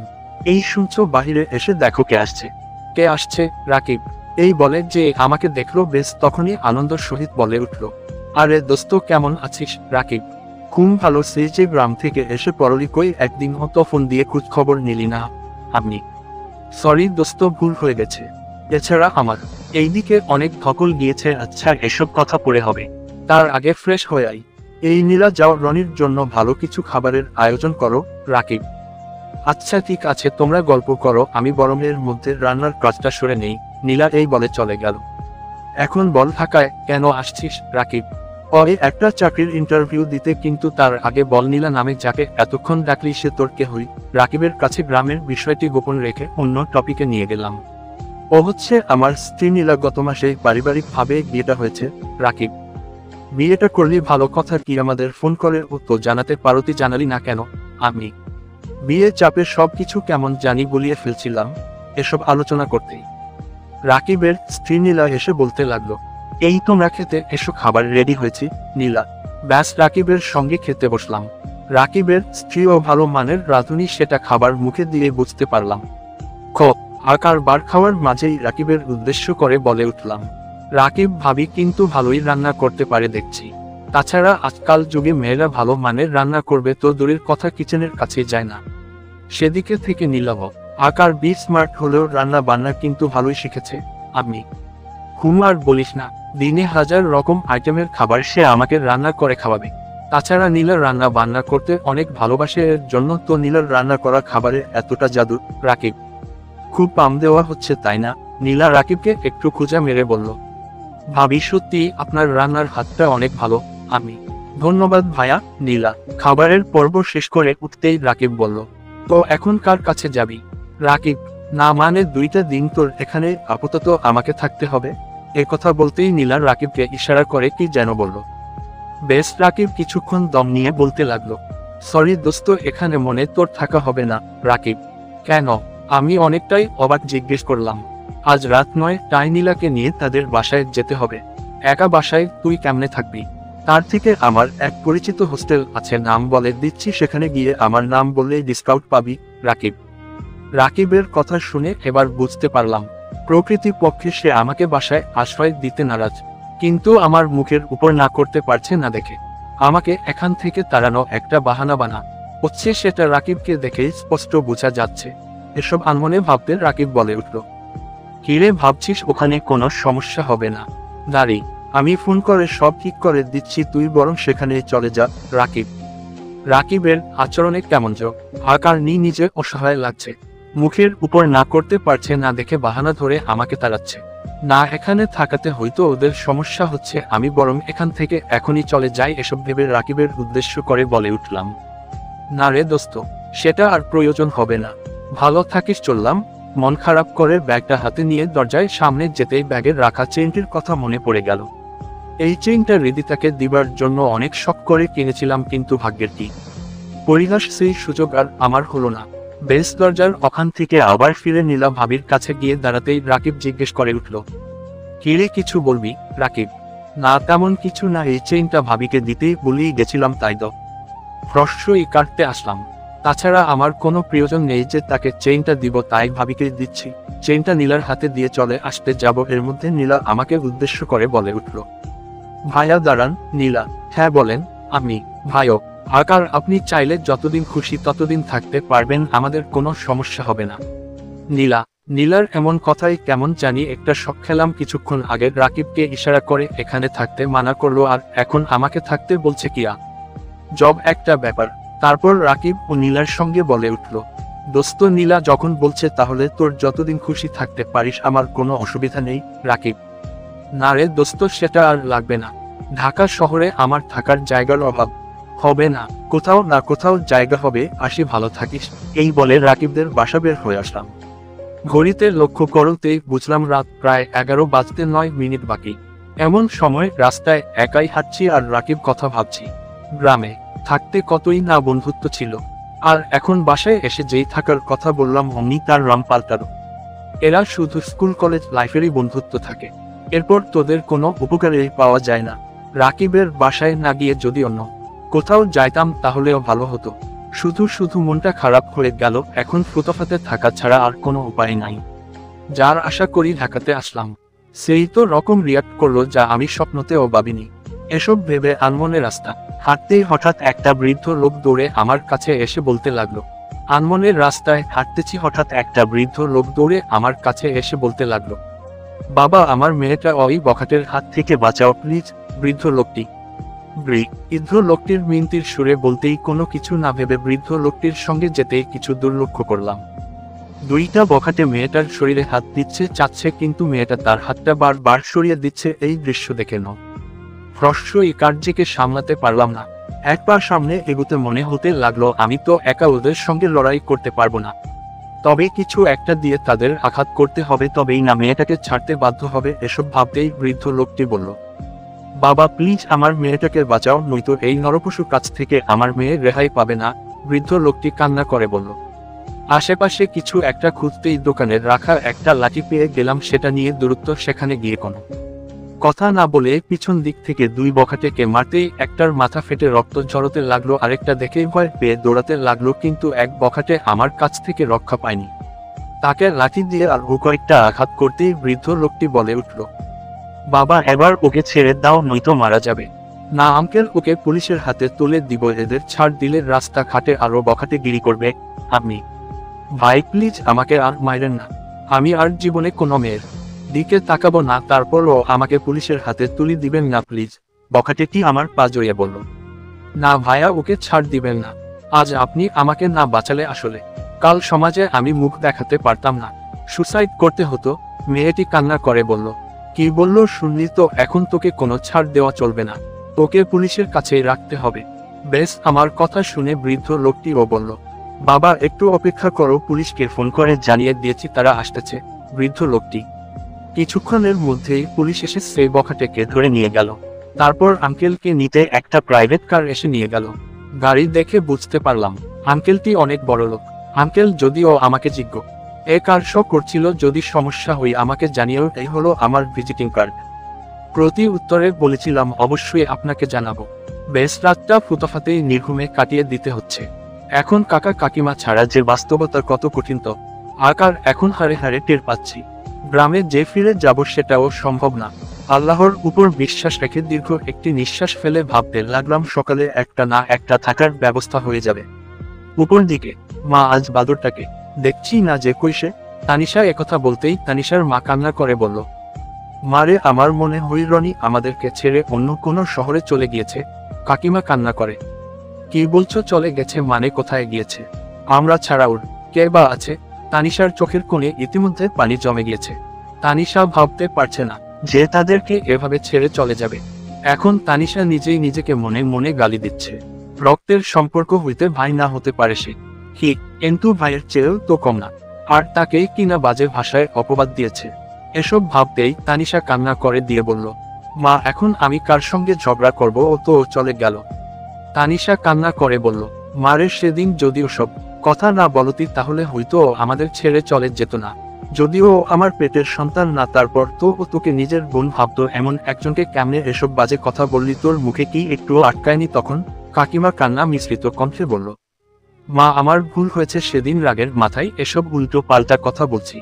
এই শুনছো, বাহিরে এসে দেখো কে আসছে। কে আসছে? রাকিব। এই বলে যে আমাকে দেখলো বেশ তখনই আনন্দ সহিত বলে উঠল, আরে দোস্ত, কেমন আছিস? রাকিব, খুব ভালো, সেই যে গ্রাম থেকে এসে পড়লি, কই একদিন হতো ফোন দিয়ে খোঁজ খবর নিলি না। আমি, সরি দোস্ত, ভুল হয়ে গেছে। এছাড়া আমার এইদিকে অনেক ধকল গিয়েছে। আচ্ছা, এসব কথা পড়ে হবে, তার আগে ফ্রেশ হয়ে আই। এই নীলা, যাও রনির জন্য ভালো কিছু খাবারের আয়োজন করো। রাকিব, আচ্ছা ঠিক আছে, তোমরা গল্প করো, আমি গরমের মধ্যে রান্নার কাজটা সরে নেই। নীলা এই বলে চলে গেল। এখন বল, ঢাকায় কেন আসছিস? রাকিব, পরে একটা চাকরির ইন্টারভিউ দিতে, কিন্তু তার আগে বল নীলা নামে যাকে এতক্ষণ ডাকলি সে তোর কে হই? রাকিবের কাছে গ্রামের বিষয়টি গোপন রেখে অন্য টপিকে নিয়ে গেলাম। ও হচ্ছে আমার স্ত্রী নীলা, গত মাসে পারিবারিকভাবে বিয়েটা হয়েছে। রাকিব, বিয়েটা করলি ভালো কথা, কি আমাদের ফোন করে ও তো জানাতে পারতি, জানালি না কেন? আমি, বিয়ে চাপে সবকিছু কেমন জানি গুলিয়ে ফেলছিলাম এসব আলোচনা করতেই। রাকিবের স্ত্রী নীলা এসে বলতে লাগলো, এই তোমরা খেতে এসো, খাবার রেডি হয়েছে। নীলা, ব্যাস, রাকিবের সঙ্গে খেতে বসলাম। রাকিবের স্ত্রীও ভালো মানের রাঁধুনি, সেটা খাবার মুখে দিয়ে বুঝতে পারলাম। আকার বার খাওয়ার মাঝেই রাকিবের উদ্দেশ্য করে বলে উঠলাম, রাকিব ভাবি কিন্তু ভালোই রান্না করতে পারে দেখছি। তাছাড়া আজকাল যুগে মেয়েরা ভালো মানের রান্না করবে তো দূরের কথা, কিচেনের কাছে যায় না। সেদিকে থেকে নীলাভ, আকার বি স্মার্ট হলেও রান্না বান্না কিন্তু ভালোই শিখেছে। আমি, আর বলিস না, দিনে 1000 রকম আইটেমের খাবার সে আমাকে রান্না করে খাওয়াবে। তাছাড়া নীলার রান্না বান্না করতে অনেক ভালোবাসে, এর জন্য তো নীলার রান্না করা খাবারের এতটা জাদু। রাকিব, খুব পাম দেওয়া হচ্ছে তাই না? নীলা রাকিবকে একটু খোঁজা মেরে বলল, ভাবি সত্যি আপনার রান্নার হাতটা অনেক ভালো। আমি, ধন্যবাদ ভাইয়া। নীলা খাবারের পর্ব শেষ করে উঠতেই রাকিব বলল, তো এখন কার কাছে যাবি? রাকিব, না মানে 2টা দিন তোর এখানে আপাতত আমাকে থাকতে হবে। কথা বলতেই নীলা রাকিবকে ইশারা করে কি যেন বলল। বেশ, রাকিব কিছুক্ষণ দম নিয়ে বলতে লাগলো, সরি দোস্ত, এখানে মনে তোর থাকা হবে না। রাকিব, কেন? আমি অনেকটাই অবাক, জিজ্ঞেস করলাম। আজ রাত 9টায় নীলাকে নিয়ে তাদের বাসায় যেতে হবে। একা বাসায় তুই কেমনে থাকবি? তার থেকে আমার এক পরিচিত হোস্টেল আছে, নাম বলে দিচ্ছি, সেখানে গিয়ে আমার নাম বললেই ডিসকাউন্ট পাবি। রাকিব, রাকিবের কথা শুনে এবার বুঝতে পারলাম প্রকৃতি পক্ষে সে আমাকে বাসায় আশ্রয় দিতে নারাজ, কিন্তু আমার মুখের উপর না করতে পারছে না দেখে আমাকে এখান থেকে তাড়ানো একটা বাহানা বানা হচ্ছে, সেটা রাকিবকে দেখেই স্পষ্ট বোঝা যাচ্ছে। এসব আনমনে ভাবতে রাকিব বলে উঠল, কিরে ভাবছিস ওখানে কোনো সমস্যা হবে না? দাঁড়ি, আমি ফোন করে সব ঠিক করে দিচ্ছি, তুই বরং সেখানে চলে যা। রাকিব, রাকিবের আচরণে কেমন আকার নিজে অসহায় লাগছে, মুখের উপর না করতে পারছে না দেখে বাহানা ধরে আমাকে তাড়াচ্ছে। না এখানে থাকাতে হয়তো ওদের সমস্যা হচ্ছে, আমি বরং এখান থেকে এখনই চলে যাই। এসব ভেবে রাকিবের উদ্দেশ্য করে বলে উঠলাম, না রে দোস্ত, সেটা আর প্রয়োজন হবে না, ভালো থাকিস, চললাম। মন খারাপ করে ব্যাগটা হাতে নিয়ে দরজায় সামনে যেতেই ব্যাগের রাখা চেইনটির কথা মনে পড়ে গেল। এই চেইনটা হৃদিতাকে দিবার জন্য অনেক শখ করে কিনেছিলাম, কিন্তু ভাগ্যের কি পরিহাস, সেই সুযোগ আর আমার হলো না। বেশ, দরজার ওখান থেকে আবার ফিরে নীলা ভাবির কাছে গিয়ে দাঁড়াতেই রাকিব জিজ্ঞেস করে উঠল, কিরে কিছু বলবি? রাকিব, না তেমন কিছু না, এই চেইনটা ভাবিকে দিতেই বলেই গেছিলাম, তাই তো প্রশ্রয় কাটতে আসলাম। তাছাড়া আমার কোনো প্রয়োজন নেই যে তাকে চেইনটা দিব, তাই ভাবিকে দিচ্ছি। চেইনটা নীলার হাতে দিয়ে চলে আসতে যাব, এর মধ্যে নীলা আমাকে উদ্দেশ্য করে বলে উঠল, ভাইয়া দাঁড়ান। নীলা, হ্যাঁ বলেন। আমি, ভাইও আকার, আপনি চাইলে যতদিন খুশি ততদিন থাকতে পারবেন, আমাদের কোনো সমস্যা হবে না। নীলা, নীলার এমন কথাই কেমন জানি একটা শখ খেলাম। কিছুক্ষণ আগে রাকিবকে ইশারা করে এখানে থাকতে মানা করলো, আর এখন আমাকে থাকতে বলছে কিয়া। জব একটা ব্যাপার, তারপর রাকিব ও নীলার সঙ্গে বলে উঠল, দোস্ত নীলা যখন বলছে তাহলে তোর যতদিন খুশি থাকতে পারিস, আমার কোনো অসুবিধা নেই। রাকিব, না রে দোস্ত, সেটা আর লাগবে না। ঢাকা শহরে আমার থাকার জায়গার অভাব হবে না, কোথাও না কোথাও জায়গা হবে, আসি, ভালো থাকিস। এই বলে রাকিবদের বাসা বের হয়ে আসলাম। ঘড়িতে লক্ষ্য করতেই বুঝলাম রাত প্রায় 11 বাজতে 9 মিনিট বাকি। এমন সময় রাস্তায় একাই হাঁটছি আর রাকিব কথা ভাবছি। গ্রামে থাকতে কতই না বন্ধুত্ব ছিল, আর এখন বাসায় এসে যেই থাকার কথা বললাম অমনি তার রাম পাল্টালো। এরা শুধু স্কুল কলেজ লাইফেরই বন্ধুত্ব থাকে, এরপর তোদের কোনো উপকারেই পাওয়া যায় না। রাকিবের বাসায় না গিয়ে যদি অন্য কোথাও যাইতাম তাহলেও ভালো হতো। শুধু শুধু মনটা খারাপ হয়ে গেল। এখন ফুতফাতে থাকা ছাড়া আর কোনো উপায় নাই। যার আশা করি ঢাকাতে আসলাম, সেই তো রকম রিয়াক্ট করলো যা আমি স্বপ্নতেও ভাবিনি। এসব ভেবে আনমনে রাস্তা হাঁটতেই হঠাৎ একটা বৃদ্ধ লোক দৌড়ে আমার কাছে এসে বলতে লাগলো, আনমনের রাস্তায় হাঁটতেছি, হঠাৎ একটা বৃদ্ধ লোক দৌড়ে আমার কাছে এসে বলতে লাগলো, বাবা আমার মেয়েটা ওই বখাটের হাত থেকে বাঁচাও প্লিজ। বৃদ্ধ লোকটির মিনতির সুরে বলতেই কোনো কিছু না ভেবে বৃদ্ধ লোকটির সঙ্গে যেতেই কিছু দূর লক্ষ্য করলাম। দুইটা বখাটে মেয়েটার শরীরে হাত দিচ্ছে চাচ্ছে, কিন্তু মেয়েটা তার হাতটা বারবার সরিয়ে দিচ্ছে। এই দৃশ্য দেখে এই কার্যকে সামলাতে পারলাম না। এক পা সামনে এগোতে মনে হতে লাগলো আমি তো একা ওদের সঙ্গে লড়াই করতে পারবো না, তবে কিছু একটা দিয়ে তাদের আঘাত করতে হবে, তবেই না মেয়েটাকে ছাড়তে বাধ্য হবে। এসব ভাবতেই বৃদ্ধ লোকটি বলল, বাবা প্লিজ আমার মেয়েটাকে বাঁচাও, নয়তো এই নরপশুর কাছ থেকে আমার মেয়ে রেহাই পাবে না। বৃদ্ধ লোকটি কান্না করে বলল। আশেপাশে কিছু একটা খুঁজতেই দোকানের রাখা একটা লাঠি পেয়ে গেলাম, সেটা নিয়ে দূরত্ব সেখানে গিয়ে কোনো কথা না বলে পিছন দিক থেকে দুই বখাটেকে মারতেই একটার মাথা ফেটে রক্ত ঝরতে লাগলো, আরেকটা দেখেই ভয় পেয়ে দৌড়াতে লাগলো, কিন্তু এক বখাটে আমার কাছ থেকে রক্ষা পায়নি। তাকে লাঠি দিয়ে আর কয়েকটা আঘাত করতেই বৃদ্ধ লোকটি বলে উঠল, বাবা এবার ওকে ছেড়ে দাও, নয়তো মারা যাবে। না আঙ্কেল, ওকে পুলিশের হাতে তুলে দিব, এদের ছাড় দিলে রাস্তা ঘাটে আরো বখাটে গিরি করবে। আপনি ভাই প্লিজ আমাকে আর মাইরেন না, আমি আর জীবনে কোনো মেয়ের দিকে তাকাবো না, তারপরও আমাকে পুলিশের হাতে তুলে দিবেন না প্লিজ। বখাটেটি আমার পা জড়িয়ে বলল, না ভাইয়া, ওকে ছাড় দিবেন না। আজ আপনি আমাকে না বাঁচালে আসলে কাল সমাজে আমি মুখ দেখাতে পারতাম না, সুসাইড করতে হতো। মেয়েটি কান্না করে বলল, কি বললো শুনলি তো, এখন তোকে কোনো ছাড় দেওয়া চলবে না, তোকে পুলিশের কাছেই রাখতে হবে। বেশ, আমার কথা শুনে বৃদ্ধ লোকটিও বলল, বাবা একটু অপেক্ষা করো, পুলিশকে ফোন করে জানিয়ে দিয়েছি তারা আসতেছে। বৃদ্ধ লোকটি কিছুক্ষণের মধ্যেই পুলিশ এসে সেই বখাটেকে ধরে নিয়ে গেল। তারপর আঙ্কেলকে নিতে একটা প্রাইভেট কার এসে নিয়ে গেল। গাড়ি দেখে বুঝতে পারলাম আঙ্কেলটি অনেক বড় লোক। আঙ্কেল যদিও আমাকে এ কার শো করছিল, যদি সমস্যা হই আমাকে জানিয়েও, এই হলো আমার ভিজিটিং কার্ড। প্রতি উত্তরে বলেছিলাম অবশ্যই আপনাকে জানাবো। বেশ, রাতটা ফুতফাতেই নির্ঘুমে কাটিয়ে দিতে হচ্ছে। এখন কাকা কাকিমা ছাড়া যে বাস্তবতা কত কঠিন, তো আকার এখন হারে হারে টের পাচ্ছি। গ্রামে যে ফিরে যাব সেটাও সম্ভব না। আল্লাহর উপর বিশ্বাস রেখে দীর্ঘ একটি নিঃশ্বাস ফেলে ভাবতে লাগলাম সকালে একটা না একটা থাকার ব্যবস্থা হয়ে যাবে। উপর দিকে মা আজ বাদরটাকে দেখছি না যে কইসে। তানিশা একথা বলতেই তানিশার মা কান্না করে বলল, মারে আমার মনে হয় রনি আমাদেরকে ছেড়ে অন্য কোনো শহরে চলে গিয়েছে। কাকিমা কান্না করে, কি বলছো চলে গেছে মানে কোথায় গিয়েছে? আমরা ছাড়া ওর কে বা আছে? তানিশার চোখের কোণে ইতিমধ্যে পানি জমে গিয়েছে। তানিশা ভাবতে পারছে না যে তাদেরকে এভাবে ছেড়ে চলে যাবে। এখন তানিশা নিজেই নিজেকে মনে মনে গালি দিচ্ছে। রক্তের সম্পর্ক হইতে ভাই না হতে পারে সে, কিন্তু ভাইয়ের চেয়েও তো কম না, আর তাকেই কিনা বাজে ভাষায় অপবাদ দিয়েছে। এসব ভাবতেই তানিশা কান্না করে দিয়ে বলল, মা এখন আমি কার সঙ্গে ঝগড়া করব, ও তো চলে গেল। তানিশা কান্না করে বলল, মারের সেদিন যদিও সব কথা না বলতি তাহলে হয়তো আমাদের ছেড়ে চলে যেত না। যদিও আমার পেটের সন্তান না, তারপর তো ও তোকে নিজের বোন ভাবতো। এমন একজনকে কেমনে এসব বাজে কথা বললি? তোর মুখে কি একটুও আটকায়নি তখন? কাকিমা কান্না মিশ্রিত কণ্ঠে বলল, মা আমার ভুল হয়েছে, সেদিন রাগের মাথায় এসব উল্টো পাল্টা কথা বলছি।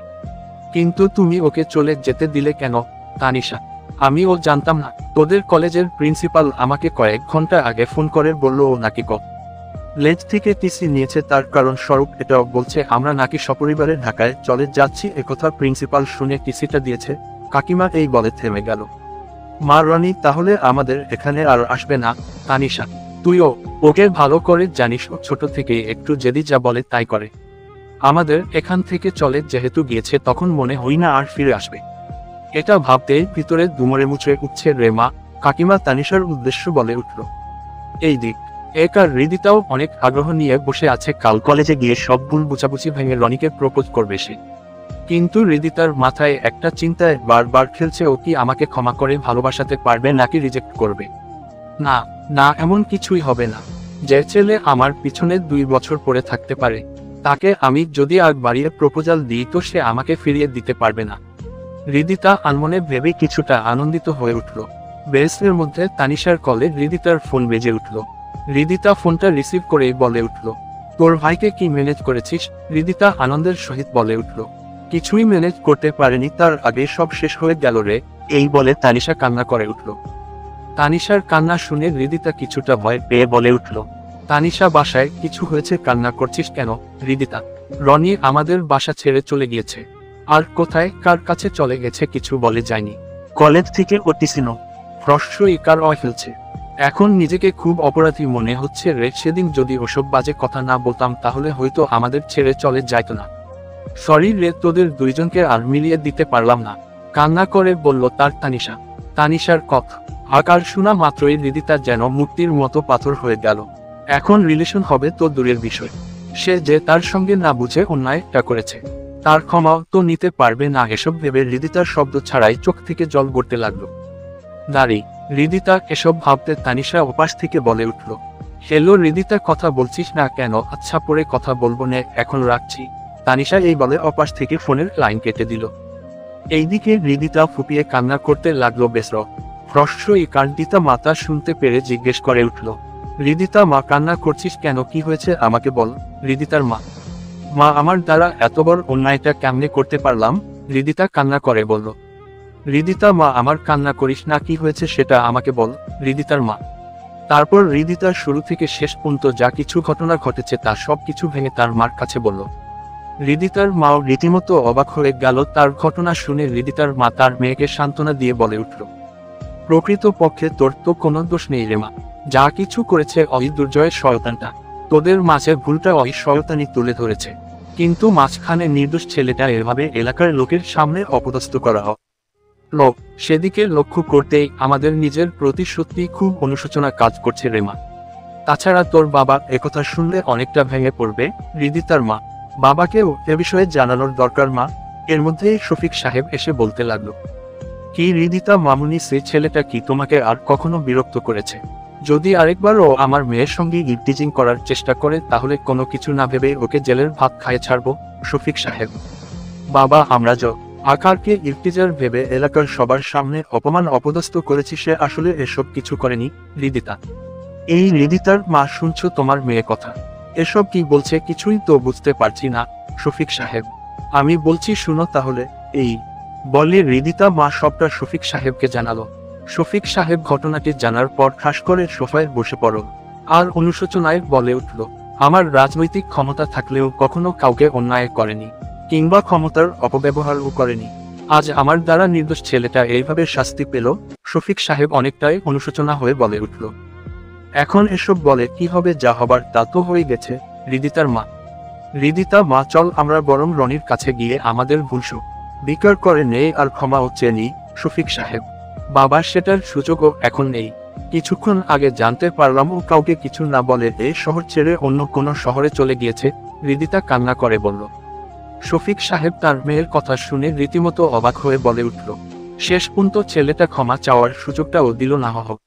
কিন্তু তুমি ওকে চলে যেতে দিলে কেন? তানিশা, আমি ও জানতাম না। তোদের কলেজের প্রিন্সিপাল আমাকে কয়েক ঘন্টা আগে ফোন করে বলল ও নাকি লেজ থেকে টিসি নিয়েছে, তার কারণ স্বরূপ এটাও বলছে আমরা নাকি সপরিবারে ঢাকায় চলে যাচ্ছি। একথা প্রিন্সিপাল শুনে টিসিটা দিয়েছে। কাকিমা এই বলে থেমে গেল। মা রনি তাহলে আমাদের এখানে আর আসবে না? তানিশা, তুইও ওকে ভালো করে জানিস, ও ছোট থেকে একটু জেদি, যা বলে তাই করে। আমাদের এখান থেকে চলে যেহেতু গিয়েছে, তখন মনে হয় না আর ফিরে আসবে। এটা ভাবতে ভিতরে দুমড়ে মুচড়ে উঠছে রে মা। কাকিমা তানিশার উদ্দেশ্য বলে উঠল। এই দিক একার হৃদিতাও অনেক আগ্রহ নিয়ে বসে আছে, কাল কলেজে গিয়ে সব ভুল বুঝাবুঝি ভেঙে রনিকে প্রপোজ করবে সে। কিন্তু হৃদিতার মাথায় একটা চিন্তায় বারবার খেলছে, ও কি আমাকে ক্ষমা করে ভালোবাসাতে পারবে নাকি রিজেক্ট করবে। না না, এমন কিছুই হবে না। যে ছেলে আমার পিছনে 2 বছর পরে থাকতে পারে, তাকে আমি যদি আর বাড়িয়ে প্রপোজাল দিই তো সে আমাকে ফিরিয়ে দিতে পারবে না। হৃদিতা আনমনে ভেবে কিছুটা আনন্দিত হয়ে উঠল। বেসের মধ্যে তানিশার কলে হৃদিতার ফোন বেজে উঠল। হৃদিতা ফোনটা রিসিভ করেই বলে উঠল, তোর ভাইকে কি ম্যানেজ করেছিস? হৃদিতা আনন্দের সহিত বলে উঠল, কিছুই ম্যানেজ করতে পারেনি, তার আগে সব শেষ হয়ে গেল রে। এই বলে তানিশা কান্না করে উঠল। তানিশার কান্না শুনে হৃদিতা কিছুটা ভয় পেয়ে বলে উঠল, তানিশা বাসায় কিছু হয়েছে? কান্না করছিস কেন? হৃদিতা, রনি আমাদের বাসা ছেড়ে চলে গিয়েছে। আর কোথায় কার কাছে চলে গেছে কিছু বলে যায়নি। কলেজ থেকে ওটিসিনো ফ্রস্টই কার অয় ফেলছে। এখন নিজেকে খুব অপরাধী মনে হচ্ছে রে। সেদিন যদি ওসব বাজে কথা না বলতাম তাহলে হয়তো আমাদের ছেড়ে চলে যাইতো না। সরি রে, তোদের দুইজনকে আর মিলিয়ে দিতে পারলাম না, কান্না করে বলল তার তানিশা। তানিশার কথা আকার শোনা মাত্রই হৃদিতা যেন মূর্তির মতো পাথর হয়ে গেল। এখন রিলেশন হবে তো দূরের বিষয়, সে যে তার সঙ্গে না বুঝে অন্যায়টা করেছে, তার ক্ষমাও তো নিতে পারবে না। এসব ভেবে হৃদিতার শব্দ ছাড়াই চোখ থেকে জল গড়তে লাগলো। দাঁড়ি হৃদিতা, এসব ভাবতে তানিশা ওপাশ থেকে বলে উঠল, হ্যালো হৃদিতা, কথা বলছিস না কেন? আচ্ছা পরে কথা বলবো নে, এখন রাখছি। তানিশা এই বলে ওপাশ থেকে ফোনের লাইন কেটে দিল। এইদিকে হৃদিতা ফুপিয়ে কান্না করতে লাগলো। বেসর ফ্রস্টই কান্দিতা মাতা শুনতে পেরে জিজ্ঞেস করে উঠল, হৃদিতা মা কান্না করছিস কেন? কি হয়েছে আমাকে বল। হৃদিতার মা, আমার দ্বারা এত বড় অন্যায়টা কেমনে করতে পারলাম? হৃদিতা কান্না করে বলল। হৃদিতা মা, আমার কান্না করিস না, কি হয়েছে সেটা আমাকে বল। হৃদিতার মা তারপর হৃদিতার শুরু থেকে শেষ পর্যন্ত যা কিছু ঘটনা ঘটেছে তা সব কিছু ভেঙে তার মার কাছে বলল। হৃদিতার মাও রীতিমতো অবাক হয়ে গেল। তার ঘটনা শুনে হৃদিতার মা তার মেয়েকে সান্ত্বনা দিয়ে বলে উঠল, প্রকৃত পক্ষে তোর তো কোনো দোষ নেই রে মা, যা কিছু করেছে ওই দুর্জয়ের শয়তানটা। তোদের মাঝে ভুলটা ওই শয়তানই তুলে ধরেছে, কিন্তু মাঝখানে নির্দোষ ছেলেটা এভাবে এলাকার লোকের সামনে অপদস্থ করা হোক। সেদিকে লক্ষ্য করতেই আমাদের নিজের প্রতি সত্যি খুব অনুশোচনা কাজ করছে রে মা। তাছাড়া তোর বাবা একথা শুনলে অনেকটা ভেঙে পড়বে। হৃদিতার মা, বাবাকেও এ বিষয়ে জানানোর দরকার মা। এর মধ্যেই শফিক সাহেব এসে বলতে লাগলো, কি হৃদিতা মামুনি, সে ছেলেটা কি তোমাকে আর কখনো বিরক্ত করেছে? যদি আরেকবারও আমার মেয়ের সঙ্গে ইভটিজিং করার চেষ্টা করে তাহলে কোনো কিছু না ভেবে ওকে জেলের ভাত খাইয়ে ছাড়বো। শফিক সাহেব, বাবা আমরা আকারকে ইভটিজার ভেবে এলাকার সবার সামনে অপমান অপদস্থ করেছি, সে আসলে এসব কিছু করেনি। হৃদিতা, এই হৃদিতার মা, শুনছো তোমার মেয়ে কথা? এসব কি বলছে কিছুই তো বুঝতে পারছি না। শফিক সাহেব, আমি বলছি শুনো তাহলে। এই বলে হৃদিতা মা সবটা শফিক সাহেবকে জানালো। শফিক সাহেব ঘটনাটি জানার পর ঠাস করে সোফায় বসে পড়ল আর অনুশোচনায় বলে উঠল, আমার রাজনৈতিক ক্ষমতা থাকলেও কখনো কাউকে অন্যায় করেনি, কিংবা ক্ষমতার অপব্যবহারও করেনি। আজ আমার দ্বারা নির্দোষ ছেলেটা এইভাবে শাস্তি পেল। শফিক সাহেব অনেকটাই অনুশোচনা হয়ে বলে উঠল, এখন এসব বলে কি হবে? যা হবার তা তো হয়ে গেছে। হৃদিতার মা, হৃদিতা মা, চল আমরা বরং রনির কাছে গিয়ে আমাদের ভুল স্বীকার করে নেই আর ক্ষমাও চেয়ে নিই। শফিক সাহেব, বাবা সেটার সুযোগও এখন নেই। কিছুক্ষণ আগে জানতে পারলাম ও কাউকে কিছু না বলে এই শহর ছেড়ে অন্য কোনো শহরে চলে গিয়েছে। হৃদিতা কান্না করে বলল। শফিক সাহেব তার মেয়ের কথা শুনে রীতিমতো অবাক হয়ে বলে উঠল, শেষ পর্যন্ত ছেলেটা ক্ষমা চাওয়ার সুযোগটাও দিল না। হোক